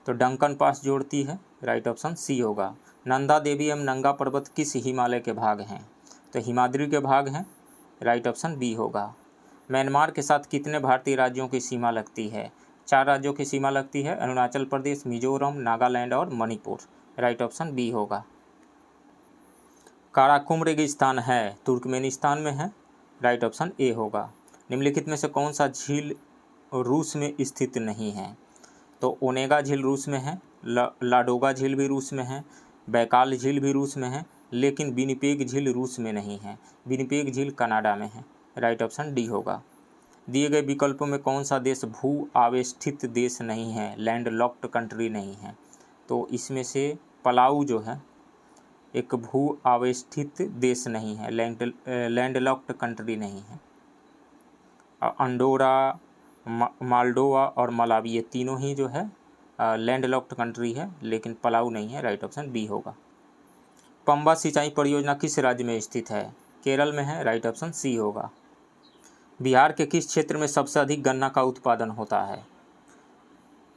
तो डंकन पास जोड़ती है, राइट ऑप्शन सी होगा। नंदा देवी एवं नंगा पर्वत किस हिमालय के भाग हैं? तो हिमाद्री के भाग हैं, राइट ऑप्शन बी होगा। म्यांमार के साथ कितने भारतीय राज्यों की सीमा लगती है? 4 राज्यों की सीमा लगती है, अरुणाचल प्रदेश, मिजोरम, नागालैंड और मणिपुर, राइट ऑप्शन बी होगा। काराकुम रेगिस्तान है तुर्कमेनिस्तान में है, राइट ऑप्शन ए होगा। निम्नलिखित में से कौन सा झील रूस में स्थित नहीं है? तो ओनेगा झील रूस में है, लाडोगा झील भी रूस में है, बैकाल झील भी रूस में है, लेकिन विनिपेग झील रूस में नहीं है। विनिपेग झील कनाडा में है, राइट ऑप्शन डी होगा। दिए गए विकल्पों में कौन सा देश भू आवेष्टित देश नहीं है, लैंड लॉक्ड कंट्री नहीं है? तो इसमें से पलाऊ जो है एक भू आवेष्टित देश नहीं है, लैंड लॉक्ड कंट्री नहीं है। अंडोरा, माल्डोवा और मलावी, ये तीनों ही जो है लैंड लॉक्ड कंट्री है, लेकिन पलाऊ नहीं है, राइट ऑप्शन बी होगा। पंबा सिंचाई परियोजना किस राज्य में स्थित है? केरल में है, राइट ऑप्शन सी होगा। बिहार के किस क्षेत्र में सबसे अधिक गन्ना का उत्पादन होता है?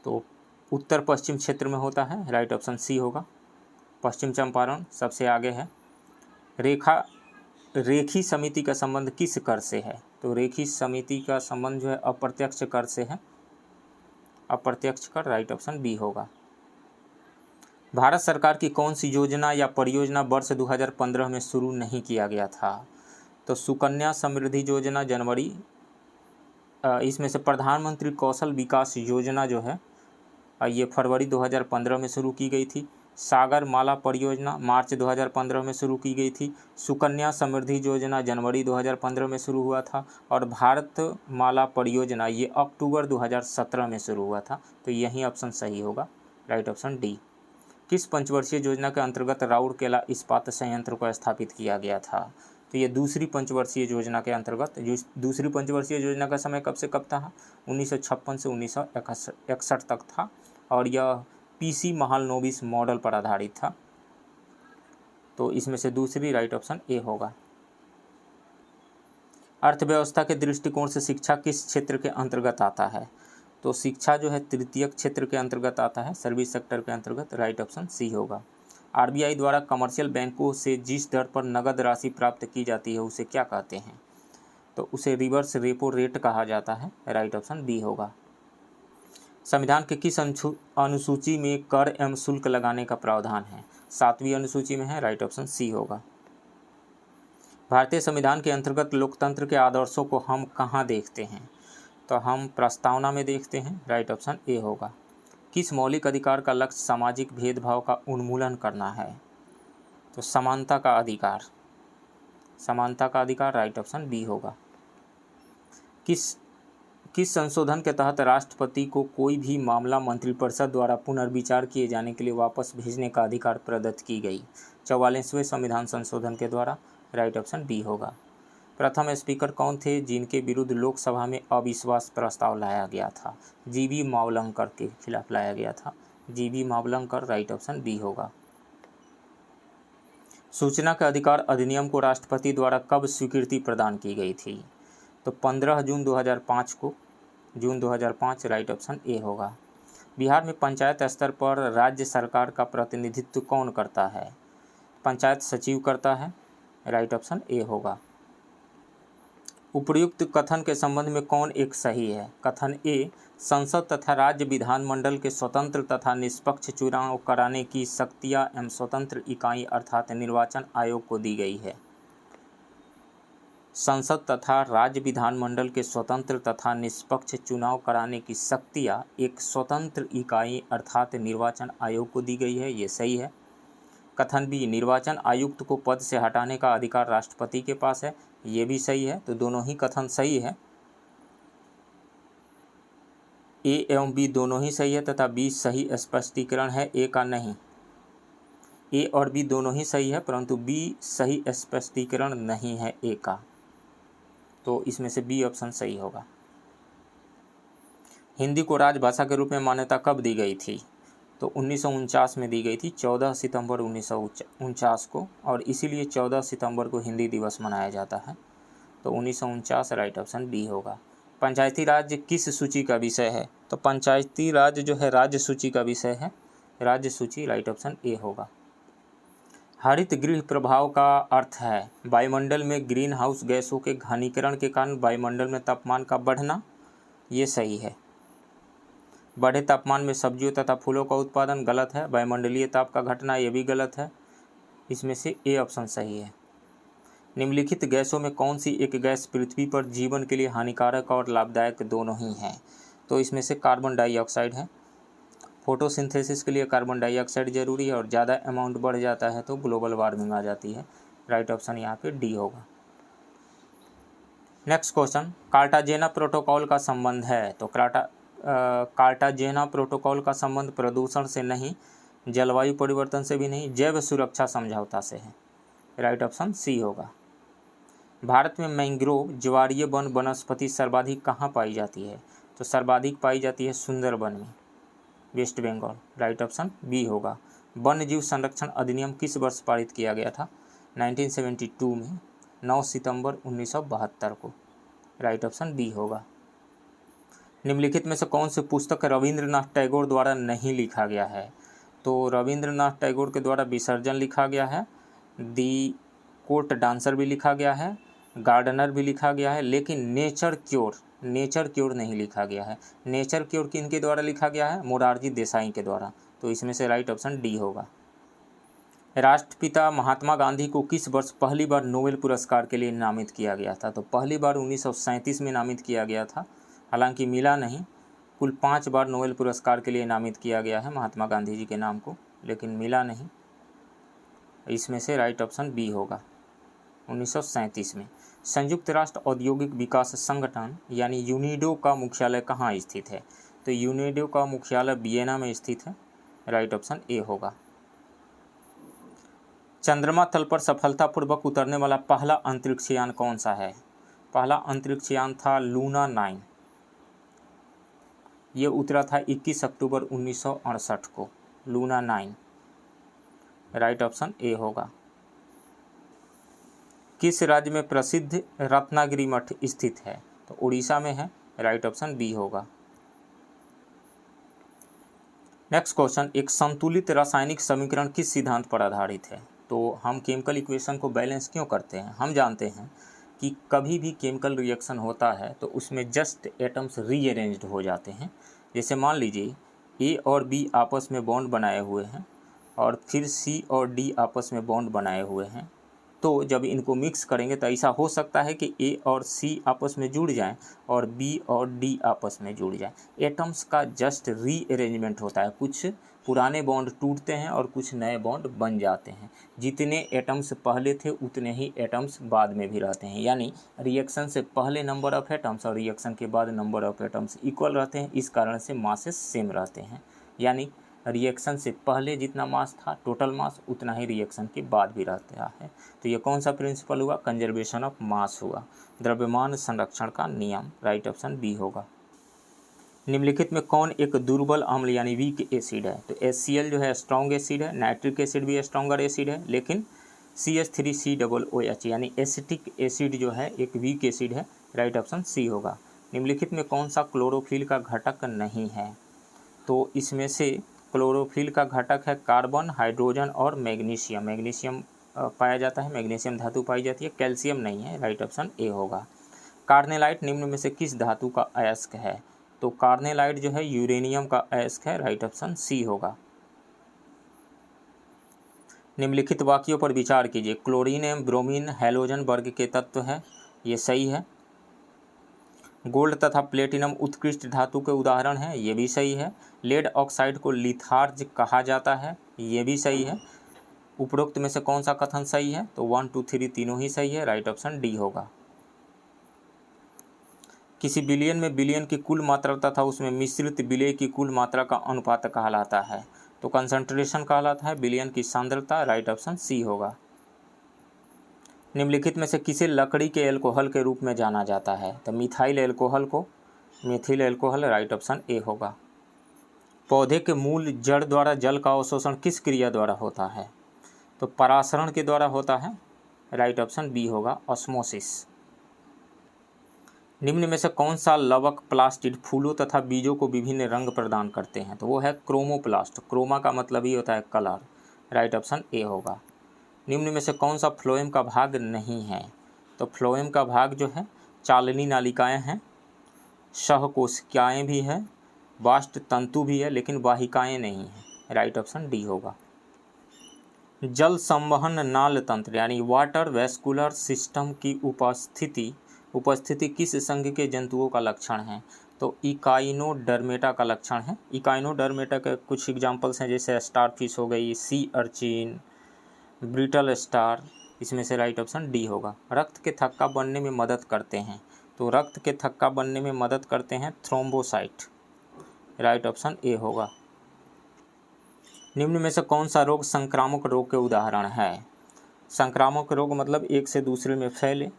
तो उत्तर पश्चिम क्षेत्र में होता है, राइट ऑप्शन सी होगा। पश्चिम चंपारण सबसे आगे है। रेखी समिति का संबंध किस कर से है? तो रेखी समिति का संबंध जो है अप्रत्यक्ष कर से है, अप्रत्यक्ष कर, राइट ऑप्शन बी होगा। भारत सरकार की कौन सी योजना या परियोजना वर्ष 2015 में शुरू नहीं किया गया था? तो सुकन्या समृद्धि योजना जनवरी, इसमें से प्रधानमंत्री कौशल विकास योजना जो है ये फरवरी 2015 में शुरू की गई थी। सागर माला परियोजना मार्च 2015 में शुरू की गई थी। सुकन्या समृद्धि योजना जनवरी 2015 में शुरू हुआ था और भारत माला परियोजना ये अक्टूबर 2017 में शुरू हुआ था। तो यही ऑप्शन सही होगा, राइट ऑप्शन डी। किस पंचवर्षीय योजना के अंतर्गत राउरकेला इस्पात संयंत्र को स्थापित किया गया था? तो ये दूसरी पंचवर्षीय योजना के अंतर्गत, दूसरी पंचवर्षीय योजना का समय कब से कब था? 1956 से 1961 तक था और यह पीसी महालनोबिस मॉडल पर आधारित था। तो इसमें से दूसरी राइट ऑप्शन ए होगा। अर्थव्यवस्था के दृष्टिकोण से शिक्षा किस क्षेत्र के अंतर्गत आता है? तो शिक्षा जो है तृतीयक क्षेत्र के अंतर्गत आता है, सर्विस सेक्टर के अंतर्गत, राइट ऑप्शन सी होगा। आरबीआई द्वारा कमर्शियल बैंकों से जिस दर पर नगद राशि प्राप्त की जाती है उसे क्या कहते हैं? तो उसे रिवर्स रेपो रेट कहा जाता है, राइट ऑप्शन बी होगा। संविधान के किस अनुसूची में कर एवं शुल्क लगाने का प्रावधान है? 7वीं अनुसूची में है, राइट ऑप्शन सी होगा। भारतीय संविधान के अंतर्गत लोकतंत्र के आदर्शों को हम कहाँ देखते हैं? तो हम प्रस्तावना में देखते हैं, राइट ऑप्शन ए होगा। किस मौलिक अधिकार का लक्ष्य सामाजिक भेदभाव का उन्मूलन करना है? तो समानता का अधिकार, समानता का अधिकार, राइट ऑप्शन बी होगा। किस संशोधन के तहत राष्ट्रपति को कोई भी मामला मंत्रिपरिषद द्वारा पुनर्विचार किए जाने के लिए वापस भेजने का अधिकार प्रदत्त की गई? 44वें संविधान संशोधन के द्वारा, राइट ऑप्शन बी होगा। प्रथम स्पीकर कौन थे जिनके विरुद्ध लोकसभा में अविश्वास प्रस्ताव लाया गया था? जीबी मावलंकर के खिलाफ लाया गया था, GB Mavalankar, right option B होगा। सूचना के अधिकार अधिनियम को राष्ट्रपति द्वारा कब स्वीकृति प्रदान की गई थी? तो 15 जून 2005 को, जून 2005, राइट ऑप्शन ए होगा। बिहार में पंचायत स्तर पर राज्य सरकार का प्रतिनिधित्व कौन करता है? पंचायत सचिव करता है, राइट ऑप्शन ए होगा। उपर्युक्त कथन के संबंध में कौन एक सही है? कथन ए, संसद तथा राज्य विधानमंडल के स्वतंत्र तथा निष्पक्ष चुनाव कराने की शक्तियां एवं स्वतंत्र इकाई अर्थात निर्वाचन आयोग को दी गई है। संसद तथा राज्य विधानमंडल के स्वतंत्र तथा निष्पक्ष चुनाव कराने की शक्तियां एक स्वतंत्र इकाई अर्थात निर्वाचन आयोग को दी गई है, ये सही है। कथन बी, निर्वाचन आयुक्त को पद से हटाने का अधिकार राष्ट्रपति के पास है, ये भी सही है। तो दोनों ही कथन सही है, ए एवं बी दोनों ही सही है तथा बी सही स्पष्टीकरण है, ए का नहीं। ए और बी दोनों ही सही है परंतु बी सही स्पष्टीकरण नहीं है ए का, तो इसमें से बी ऑप्शन सही होगा। हिंदी को राजभाषा के रूप में मान्यता कब दी गई थी? तो 1949 में दी गई थी, 14 सितंबर 1949 को, और इसीलिए 14 सितंबर को हिंदी दिवस मनाया जाता है। तो 1949, राइट ऑप्शन बी होगा। पंचायती राज किस सूची का विषय है? तो पंचायती राज जो है राज्य सूची का विषय है, राज्य सूची, राइट ऑप्शन ए होगा। हरित गृह प्रभाव का अर्थ है वायुमंडल में ग्रीन हाउस गैसों के घनीकरण के कारण वायुमंडल में तापमान का बढ़ना, ये सही है। बढ़े तापमान में सब्जियों तथा फूलों का उत्पादन, गलत है। वायुमंडलीय ताप का घटना, ये भी गलत है। इसमें से ए ऑप्शन सही है। निम्नलिखित गैसों में कौन सी एक गैस पृथ्वी पर जीवन के लिए हानिकारक और लाभदायक दोनों ही हैं? तो इसमें से कार्बन डाइऑक्साइड है। फोटोसिंथेसिस के लिए कार्बन डाइऑक्साइड जरूरी है और ज़्यादा अमाउंट बढ़ जाता है तो ग्लोबल वार्मिंग आ जाती है, राइट ऑप्शन यहाँ पे डी होगा। नेक्स्ट क्वेश्चन, कार्टाजेना प्रोटोकॉल का संबंध है? तो कार्टाजेना प्रोटोकॉल का संबंध प्रदूषण से नहीं, जलवायु परिवर्तन से भी नहीं, जैव सुरक्षा समझौता से है, राइट ऑप्शन सी होगा। भारत में मैंग्रोव ज्वारीय वन वनस्पति सर्वाधिक कहाँ पाई जाती है? तो सर्वाधिक पाई जाती है सुंदरबन में, West Bengal, right option B होगा। वन्य जीव संरक्षण अधिनियम किस वर्ष पारित किया गया था? 1972 में, 9 सितंबर 1972 को, राइट ऑप्शन बी होगा। निम्नलिखित में से कौन सी पुस्तक रविंद्रनाथ टैगोर द्वारा नहीं लिखा गया है? तो रविंद्रनाथ टैगोर के द्वारा विसर्जन लिखा गया है, दी कोर्ट डांसर भी लिखा गया है, गार्डनर भी लिखा गया है, लेकिन नेचर क्योर नहीं लिखा गया है। नेचर क्योर किनके द्वारा लिखा गया है? मोरारजी देसाई के द्वारा, तो इसमें से राइट ऑप्शन डी होगा। राष्ट्रपिता महात्मा गांधी को किस वर्ष पहली बार नोबेल पुरस्कार के लिए नामित किया गया था? तो पहली बार 1937 में नामित किया गया था, हालांकि मिला नहीं। कुल 5 बार नोबेल पुरस्कार के लिए नामित किया गया है महात्मा गांधी जी के नाम को, लेकिन मिला नहीं। इसमें से राइट ऑप्शन बी होगा। 1937 में। संयुक्त राष्ट्र औद्योगिक विकास संगठन यानी यूनिडो का मुख्यालय कहाँ स्थित है? तो यूनिडो का मुख्यालय वियना में स्थित है। राइट ऑप्शन ए होगा। चंद्रमा तल पर सफलतापूर्वक उतरने वाला पहला अंतरिक्ष यान कौन सा है? पहला अंतरिक्ष यान था लूना 9। ये उतरा था 21 अक्टूबर 1968 को, लूना 9। राइट ऑप्शन ए होगा। किस राज्य में प्रसिद्ध रत्नागिरी मठ स्थित है? तो उड़ीसा में है। राइट ऑप्शन बी होगा। नेक्स्ट क्वेश्चन, एक संतुलित रासायनिक समीकरण किस सिद्धांत पर आधारित है? तो हम केमिकल इक्वेशन को बैलेंस क्यों करते हैं? हम जानते हैं कि कभी भी केमिकल रिएक्शन होता है तो उसमें जस्ट एटम्स रीअरेंज्ड हो जाते हैं। जैसे मान लीजिए ए और बी आपस में बॉन्ड बनाए हुए हैं और फिर सी और डी आपस में बॉन्ड बनाए हुए हैं, तो जब इनको मिक्स करेंगे तो ऐसा हो सकता है कि ए और सी आपस में जुड़ जाएं और बी और डी आपस में जुड़ जाएं। एटम्स का जस्ट रीअरेंजमेंट होता है, कुछ पुराने बॉन्ड टूटते हैं और कुछ नए बॉन्ड बन जाते हैं। जितने एटम्स पहले थे उतने ही एटम्स बाद में भी रहते हैं, यानी रिएक्शन से पहले नंबर ऑफ एटम्स और रिएक्शन के बाद नंबर ऑफ एटम्स इक्वल रहते हैं। इस कारण से मासेस सेम रहते हैं, यानी रिएक्शन से पहले जितना मास था टोटल मास उतना ही रिएक्शन के बाद भी रहता है। तो ये कौन सा प्रिंसिपल हुआ? कंजर्वेशन ऑफ मास हुआ, द्रव्यमान संरक्षण का नियम। राइट ऑप्शन बी होगा। निम्नलिखित में कौन एक दुर्बल अम्ल यानी वीक एसिड है? तो HCl जो है स्ट्रॉन्ग एसिड है, नाइट्रिक एसिड भी स्ट्रॉन्गर एसिड है, लेकिन CH3COOH यानी एसिटिक एसिड जो है एक वीक एसिड है। राइट ऑप्शन सी होगा। निम्नलिखित में कौन सा क्लोरोफिल का घटक नहीं है? तो इसमें से क्लोरोफिल का घटक है कार्बन, हाइड्रोजन और मैग्नीशियम। मैग्नीशियम पाया जाता है, मैग्नीशियम धातु पाई जाती है, कैल्शियम नहीं है। राइट ऑप्शन ए होगा। कार्नेलाइट निम्न में से किस धातु का अयस्क है? तो कार्नेलाइट जो है यूरेनियम का अयस्क है। राइट ऑप्शन सी होगा। निम्नलिखित वाक्यों पर विचार कीजिए। क्लोरीन एवं ब्रोमीन हैलोजन वर्ग के तत्व है, ये सही है। गोल्ड तथा प्लेटिनम उत्कृष्ट धातु के उदाहरण हैं, ये भी सही है। लेड ऑक्साइड को लिथार्ज कहा जाता है, ये भी सही है। उपरोक्त में से कौन सा कथन सही है? तो 1, 2, 3 तीनों ही सही है। राइट ऑप्शन डी होगा। किसी बिलियन में बिलियन की कुल मात्रा तथा उसमें मिश्रित विलेय की कुल मात्रा का अनुपात कहलाता है? तो कंसंट्रेशन कहलाता है, बिलियन की सांद्रता। राइट ऑप्शन सी होगा। निम्नलिखित में से किसे लकड़ी के एल्कोहल के रूप में जाना जाता है? तो मिथाइल एल्कोहल को Mithil alcohol. Right option A होगा। पौधे के मूल जड़ द्वारा जल का अवशोषण किस क्रिया द्वारा होता है? तो परासरण के द्वारा होता है। राइट ऑप्शन बी होगा, ऑस्मोसिस। निम्न में से कौन सा लवक प्लास्टिड फूलों तथा बीजों को विभिन्न रंग प्रदान करते हैं? तो वो है क्रोमोप्लास्ट। क्रोमा का मतलब ही होता है कलर। राइट ऑप्शन ए होगा। निम्न में से कौन सा फ्लोएम का भाग नहीं है? तो फ्लोएम का भाग जो है चालनी नालिकाएं हैं, सहकोशिकाएं भी है, बास्ट तंतु भी है, लेकिन वाहिकाएं नहीं हैं। राइट ऑप्शन डी होगा। जल संवहन नाल तंत्र यानी वाटर वेस्कुलर सिस्टम की उपस्थिति किस संघ के जंतुओं का लक्षण है? तो इकाइनोडर्मेटा का लक्षण है। इकाइनोडर्मेटा के कुछ एग्जाम्पल्स हैं, जैसे स्टारफिश हो गई, सी अर्चिन, ब्रिटल स्टार। इसमें से राइट ऑप्शन डी होगा। रक्त के थक्का बनने में मदद करते हैं? तो रक्त के थक्का बनने में मदद करते हैं थ्रोम्बोसाइट। राइट ऑप्शन ए होगा। निम्न में से कौन सा रोग संक्रामक रोग के उदाहरण है? संक्रामक रोग मतलब एक से दूसरे में फैले,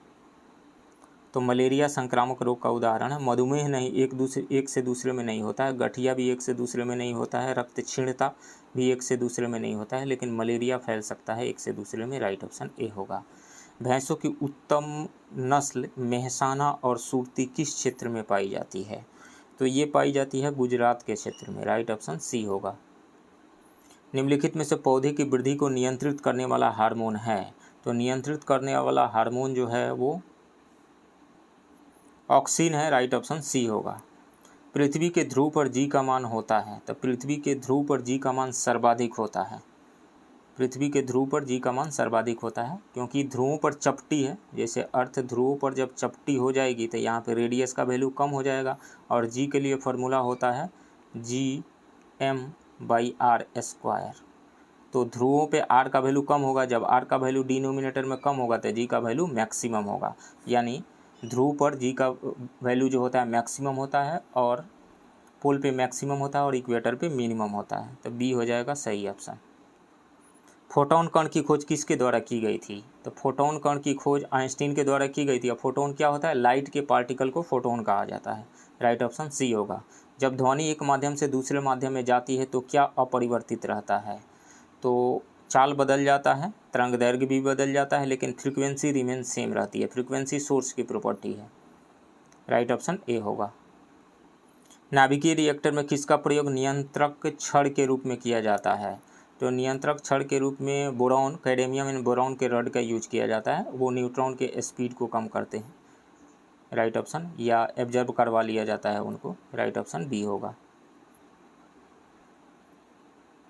तो मलेरिया संक्रामक रोग का उदाहरण है। मधुमेह नहीं, एक से दूसरे में नहीं होता है। गठिया भी एक से दूसरे में नहीं होता है। रक्त क्षीणता भी एक से दूसरे में नहीं होता है, लेकिन मलेरिया फैल सकता है एक से दूसरे में। राइट ऑप्शन ए होगा। भैंसों की उत्तम नस्ल मेहसाना और सुरती किस क्षेत्र में पाई जाती है? तो ये पाई जाती है गुजरात के क्षेत्र में। राइट ऑप्शन सी होगा। निम्नलिखित में से पौधे की वृद्धि को नियंत्रित करने वाला हार्मोन है? तो नियंत्रित करने वाला हार्मोन जो है वो ऑक्सीन है। राइट ऑप्शन सी होगा। पृथ्वी के ध्रुव पर जी का मान होता है? तो पृथ्वी के ध्रुव पर जी का मान सर्वाधिक होता है। पृथ्वी के ध्रुव पर जी का मान सर्वाधिक होता है, क्योंकि ध्रुवों पर चपटी है। जैसे अर्थ ध्रुवों पर जब चपटी हो जाएगी तो यहाँ पे रेडियस का वैल्यू कम हो जाएगा, और जी के लिए फॉर्मूला होता है GM/R²। तो ध्रुवों पे आर का वैल्यू कम होगा, जब आर का वैल्यू डिनोमिनेटर में कम होगा तो जी का वैल्यू मैक्सिमम होगा, यानी ध्रुव पर जी का वैल्यू जो होता है मैक्सिमम होता है और पोल पे मैक्सिमम होता है और इक्वेटर पे मिनिमम होता है, तो बी हो जाएगा सही ऑप्शन। फोटोन कण की खोज किसके द्वारा की गई थी? तो फोटोन कण की खोज आइंस्टीन के द्वारा की गई थी। और फोटोन क्या होता है? लाइट के पार्टिकल को फोटोन कहा जाता है। राइट ऑप्शन सी होगा। जब ध्वनि एक माध्यम से दूसरे माध्यम में जाती है तो क्या अपरिवर्तित रहता है? तो चाल बदल जाता है, तरंग दैर्घ्य भी बदल जाता है, लेकिन फ्रीक्वेंसी रिमेन सेम रहती है। फ्रीक्वेंसी सोर्स की प्रॉपर्टी है। राइट ऑप्शन ए होगा। नाभिकीय रिएक्टर में किसका प्रयोग नियंत्रक छड़ के रूप में किया जाता है? तो नियंत्रक छड़ के रूप में बोरॉन, कैडमियम एंड बोरॉन के रॉड का यूज किया जाता है। वो न्यूट्रॉन के स्पीड को कम करते हैं। राइट ऑप्शन, या एब्जर्व करवा लिया जाता है उनको। राइट ऑप्शन बी होगा।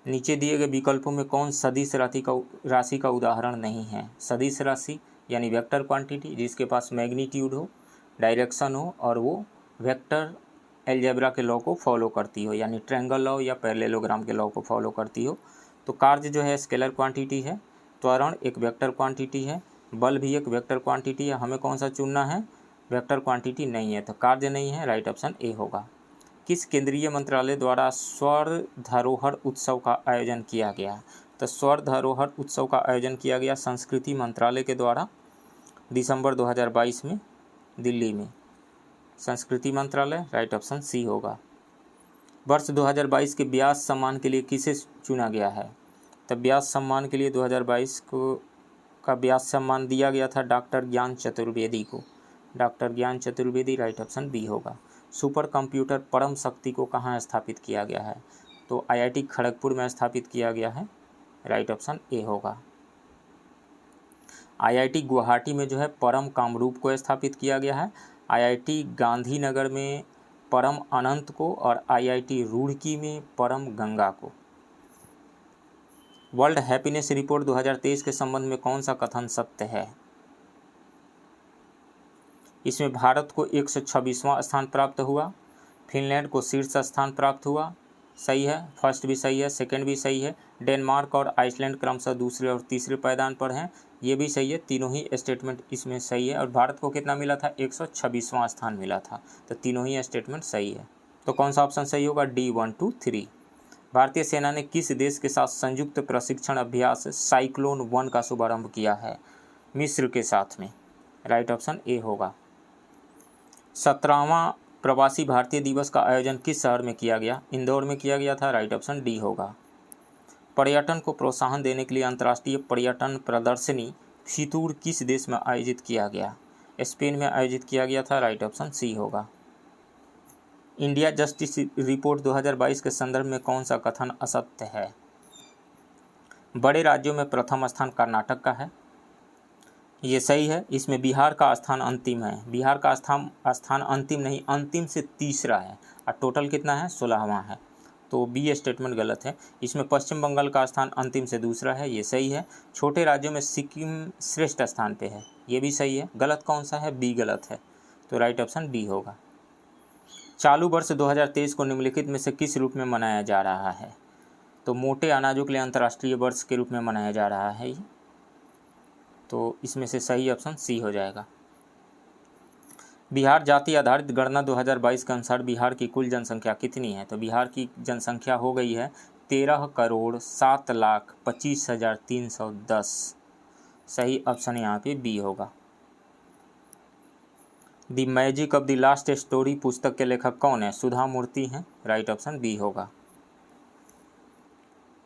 नीचे दिए गए विकल्पों में कौन सदिश राशि का उदाहरण नहीं है? सदिश राशि यानी वेक्टर क्वांटिटी जिसके पास मैग्नीट्यूड हो, डायरेक्शन हो और वो वेक्टर एलजेब्रा के लॉ को फॉलो करती हो, यानी ट्रायंगल लॉ या पैरेललोग्राम के लॉ को फॉलो करती हो। तो कार्य जो है स्केलर क्वांटिटी है, त्वरण एक वेक्टर क्वांटिटी है, बल भी एक वेक्टर क्वांटिटी है। हमें कौन सा चुनना है? वेक्टर क्वांटिटी नहीं है, तो कार्य नहीं है। राइट ऑप्शन ए होगा। किस केंद्रीय मंत्रालय द्वारा स्वर्ण धरोहर उत्सव का आयोजन किया गया? तो स्वर्ण धरोहर उत्सव का आयोजन किया गया संस्कृति मंत्रालय के द्वारा दिसंबर 2022 में दिल्ली में। संस्कृति मंत्रालय। राइट ऑप्शन सी होगा। वर्ष 2022 के व्यास सम्मान के लिए किसे चुना गया है? तब व्यास सम्मान के लिए 2022 का व्यास सम्मान दिया गया था डॉक्टर ज्ञान चतुर्वेदी को। डॉक्टर ज्ञान चतुर्वेदी। राइट ऑप्शन बी होगा। सुपर कंप्यूटर परम शक्ति को कहाँ स्थापित किया गया है? तो IIT खड़गपुर में स्थापित किया गया है। राइट ऑप्शन ए होगा। IIT गुवाहाटी में जो है परम कामरूप को स्थापित किया गया है। IIT गांधीनगर में परम अनंत को और IIT रुड़की में परम गंगा को। वर्ल्ड हैप्पीनेस रिपोर्ट 2023 के संबंध में कौन सा कथन सत्य है? इसमें भारत को 126वां स्थान प्राप्त हुआ, फिनलैंड को शीर्ष स्थान प्राप्त हुआ। सही है, फर्स्ट भी सही है, सेकंड भी सही है। डेनमार्क और आइसलैंड क्रमशः दूसरे और तीसरे पायदान पर हैं, ये भी सही है। तीनों ही स्टेटमेंट इसमें सही है। और भारत को कितना मिला था? 126वां स्थान मिला था। तो तीनों ही स्टेटमेंट सही है। तो कौन सा ऑप्शन सही होगा? D 1 2 3। भारतीय सेना ने किस देश के साथ संयुक्त प्रशिक्षण अभ्यास साइक्लोन 1 का शुभारंभ किया है? मिस्र के साथ में। राइट ऑप्शन ए होगा। 17वां प्रवासी भारतीय दिवस का आयोजन किस शहर में किया गया? इंदौर में किया गया था। राइट ऑप्शन डी होगा। पर्यटन को प्रोत्साहन देने के लिए अंतर्राष्ट्रीय पर्यटन प्रदर्शनी फितूर किस देश में आयोजित किया गया? स्पेन में आयोजित किया गया था। राइट ऑप्शन सी होगा। इंडिया जस्टिस रिपोर्ट 2022 के संदर्भ में कौन सा कथन असत्य है? बड़े राज्यों में प्रथम स्थान कर्नाटक का है, ये सही है। इसमें बिहार का स्थान अंतिम है। बिहार का स्थान अंतिम नहीं, अंतिम से तीसरा है और टोटल कितना है? 16वां है। तो बी स्टेटमेंट गलत है। इसमें पश्चिम बंगाल का स्थान अंतिम से दूसरा है, ये सही है। छोटे राज्यों में सिक्किम श्रेष्ठ स्थान पे है, ये भी सही है। गलत कौन सा है? बी गलत है। तो राइट ऑप्शन डी होगा। चालू वर्ष 2023 को निम्नलिखित में से किस रूप में मनाया जा रहा है? तो मोटे अनाजों के लिए अंतर्राष्ट्रीय वर्ष के रूप में मनाया जा रहा है। तो इसमें से सही ऑप्शन सी हो जाएगा। बिहार जाति आधारित गणना 2022 के अनुसार बिहार की कुल जनसंख्या कितनी है? तो बिहार की जनसंख्या हो गई है 13,07,25,310। सही ऑप्शन यहाँ पे बी होगा। The magic of the last story पुस्तक के लेखक कौन है? सुधा मूर्ति हैं। राइट ऑप्शन बी होगा।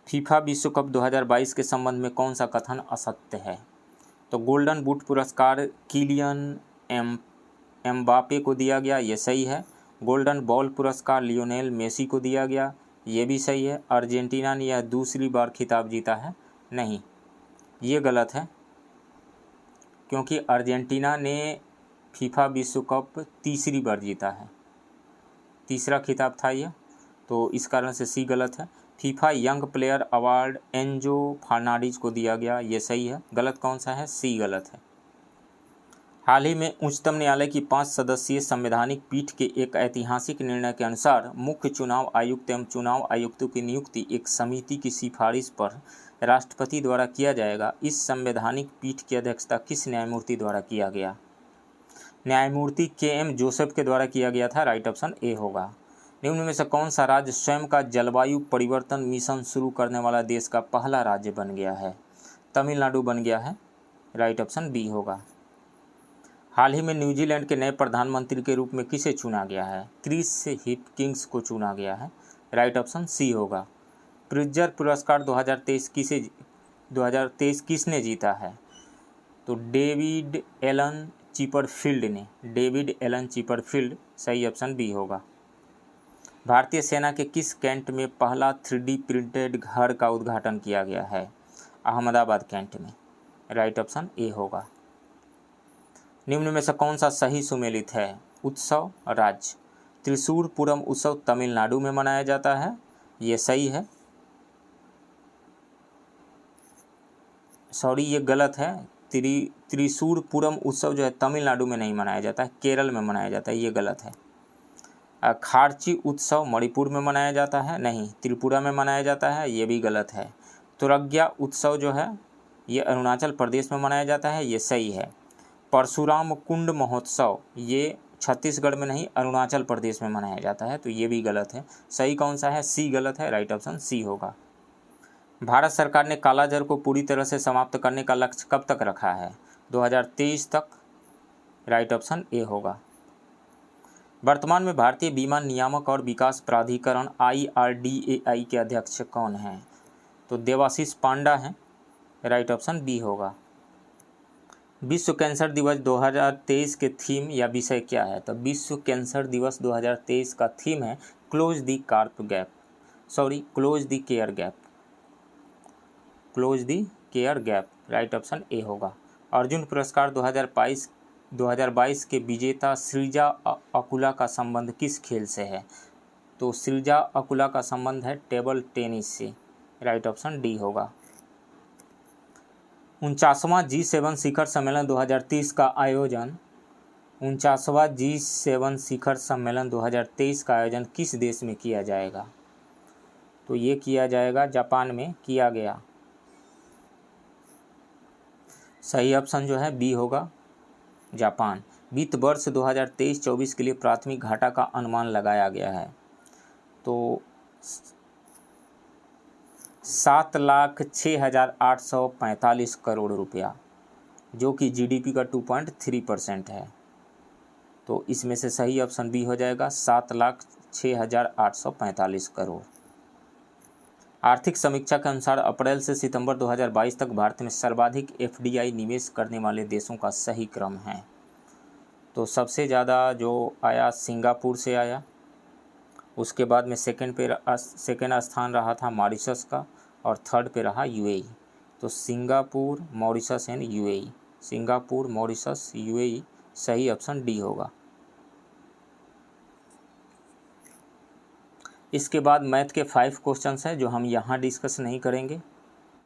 फीफा विश्व कप 2022 के संबंध में कौन सा कथन असत्य है? तो गोल्डन बूट पुरस्कार किलियन एम्बापे को दिया गया, ये सही है। गोल्डन बॉल पुरस्कार लियोनेल मेसी को दिया गया, ये भी सही है। अर्जेंटीना ने यह दूसरी बार खिताब जीता है, नहीं, ये गलत है, क्योंकि अर्जेंटीना ने फीफा विश्व कप तीसरी बार जीता है, तीसरा खिताब था यह, तो इस कारण से सी गलत है। FIFA young player award Enzo Fernandez को दिया गया, ये सही है। गलत कौन सा है? सी गलत है। हाल ही में उच्चतम न्यायालय की 5 सदस्यीय संवैधानिक पीठ के एक ऐतिहासिक निर्णय के अनुसार मुख्य चुनाव आयुक्त एवं चुनाव आयुक्तों की नियुक्ति एक समिति की सिफारिश पर राष्ट्रपति द्वारा किया जाएगा। इस संवैधानिक पीठ की अध्यक्षता किस न्यायमूर्ति द्वारा किया गया? न्यायमूर्ति KM जोसेफ के द्वारा किया गया था। राइट ऑप्शन ए होगा। निम्न में से कौन सा राज्य स्वयं का जलवायु परिवर्तन मिशन शुरू करने वाला देश का पहला राज्य बन गया है? तमिलनाडु बन गया है। राइट ऑप्शन बी होगा। हाल ही में न्यूजीलैंड के नए प्रधानमंत्री के रूप में किसे चुना गया है? क्रिस हिपकिंस को चुना गया है। राइट ऑप्शन सी होगा। प्रिट्जर पुरस्कार 2023 किसने जीता है? तो डेविड एलन चिपरफील्ड ने। डेविड एलन चिपरफील्ड, सही ऑप्शन बी होगा। भारतीय सेना के किस कैंट में पहला 3D प्रिंटेड घर का उद्घाटन किया गया है? अहमदाबाद कैंट में। राइट ऑप्शन ए होगा। निम्न में से कौन सा सही सुमेलित है? उत्सव राज्य। त्रिशूरपुरम उत्सव तमिलनाडु में मनाया जाता है, ये सही है। सॉरी, ये गलत है। त्रिशूरपुरम उत्सव जो है तमिलनाडु में नहीं मनाया जाता है, केरल में मनाया जाता है, ये गलत है। खारची उत्सव मणिपुर में मनाया जाता है, नहीं, त्रिपुरा में मनाया जाता है, ये भी गलत है। तुरग्या उत्सव जो है ये अरुणाचल प्रदेश में मनाया जाता है, ये सही है। परशुराम कुंड महोत्सव ये छत्तीसगढ़ में नहीं, अरुणाचल प्रदेश में मनाया जाता है, तो ये भी गलत है। सही कौन सा है? सी गलत है। राइट ऑप्शन सी होगा। भारत सरकार ने कालाजार को पूरी तरह से समाप्त करने का लक्ष्य कब तक रखा है? 2023 तक। राइट ऑप्शन ए होगा। वर्तमान में भारतीय बीमा नियामक और विकास प्राधिकरण IRDAI के अध्यक्ष कौन हैं? तो देवाशीष पांडा हैं। राइट ऑप्शन बी होगा। विश्व कैंसर दिवस 2023 के थीम या विषय क्या है? तो विश्व कैंसर दिवस 2023 का थीम है close the care gap. Close the care gap. Right option A होगा। अर्जुन पुरस्कार 2022 के विजेता सृजा अकुला का संबंध किस खेल से है? तो सृजा अकुला का संबंध है टेबल टेनिस से। राइट ऑप्शन डी होगा। 49वां G7 शिखर सम्मेलन 2023 का आयोजन 49वां G7 शिखर सम्मेलन 2023 का आयोजन किस देश में किया जाएगा? तो ये किया जाएगा, जापान में किया गया। सही ऑप्शन जो है बी होगा, जापान। वित्त वर्ष 2023-24 के लिए प्राथमिक घाटा का अनुमान लगाया गया है, तो 7,06,845 करोड़ रुपया, जो कि GDP का 2.3% है। तो इसमें से सही ऑप्शन बी हो जाएगा, 7,06,845 करोड़। आर्थिक समीक्षा के अनुसार अप्रैल से सितंबर 2022 तक भारत में सर्वाधिक FDI निवेश करने वाले देशों का सही क्रम है। तो सबसे ज़्यादा जो आया सिंगापुर से आया, उसके बाद में सेकेंड स्थान रहा था मॉरिशस का, और थर्ड पे रहा UAE। तो Singapore, Mauritius and UAE। Singapore, Mauritius, UAE, सही ऑप्शन डी होगा। इसके बाद मैथ के 5 क्वेश्चंस हैं जो हम यहाँ डिस्कस नहीं करेंगे।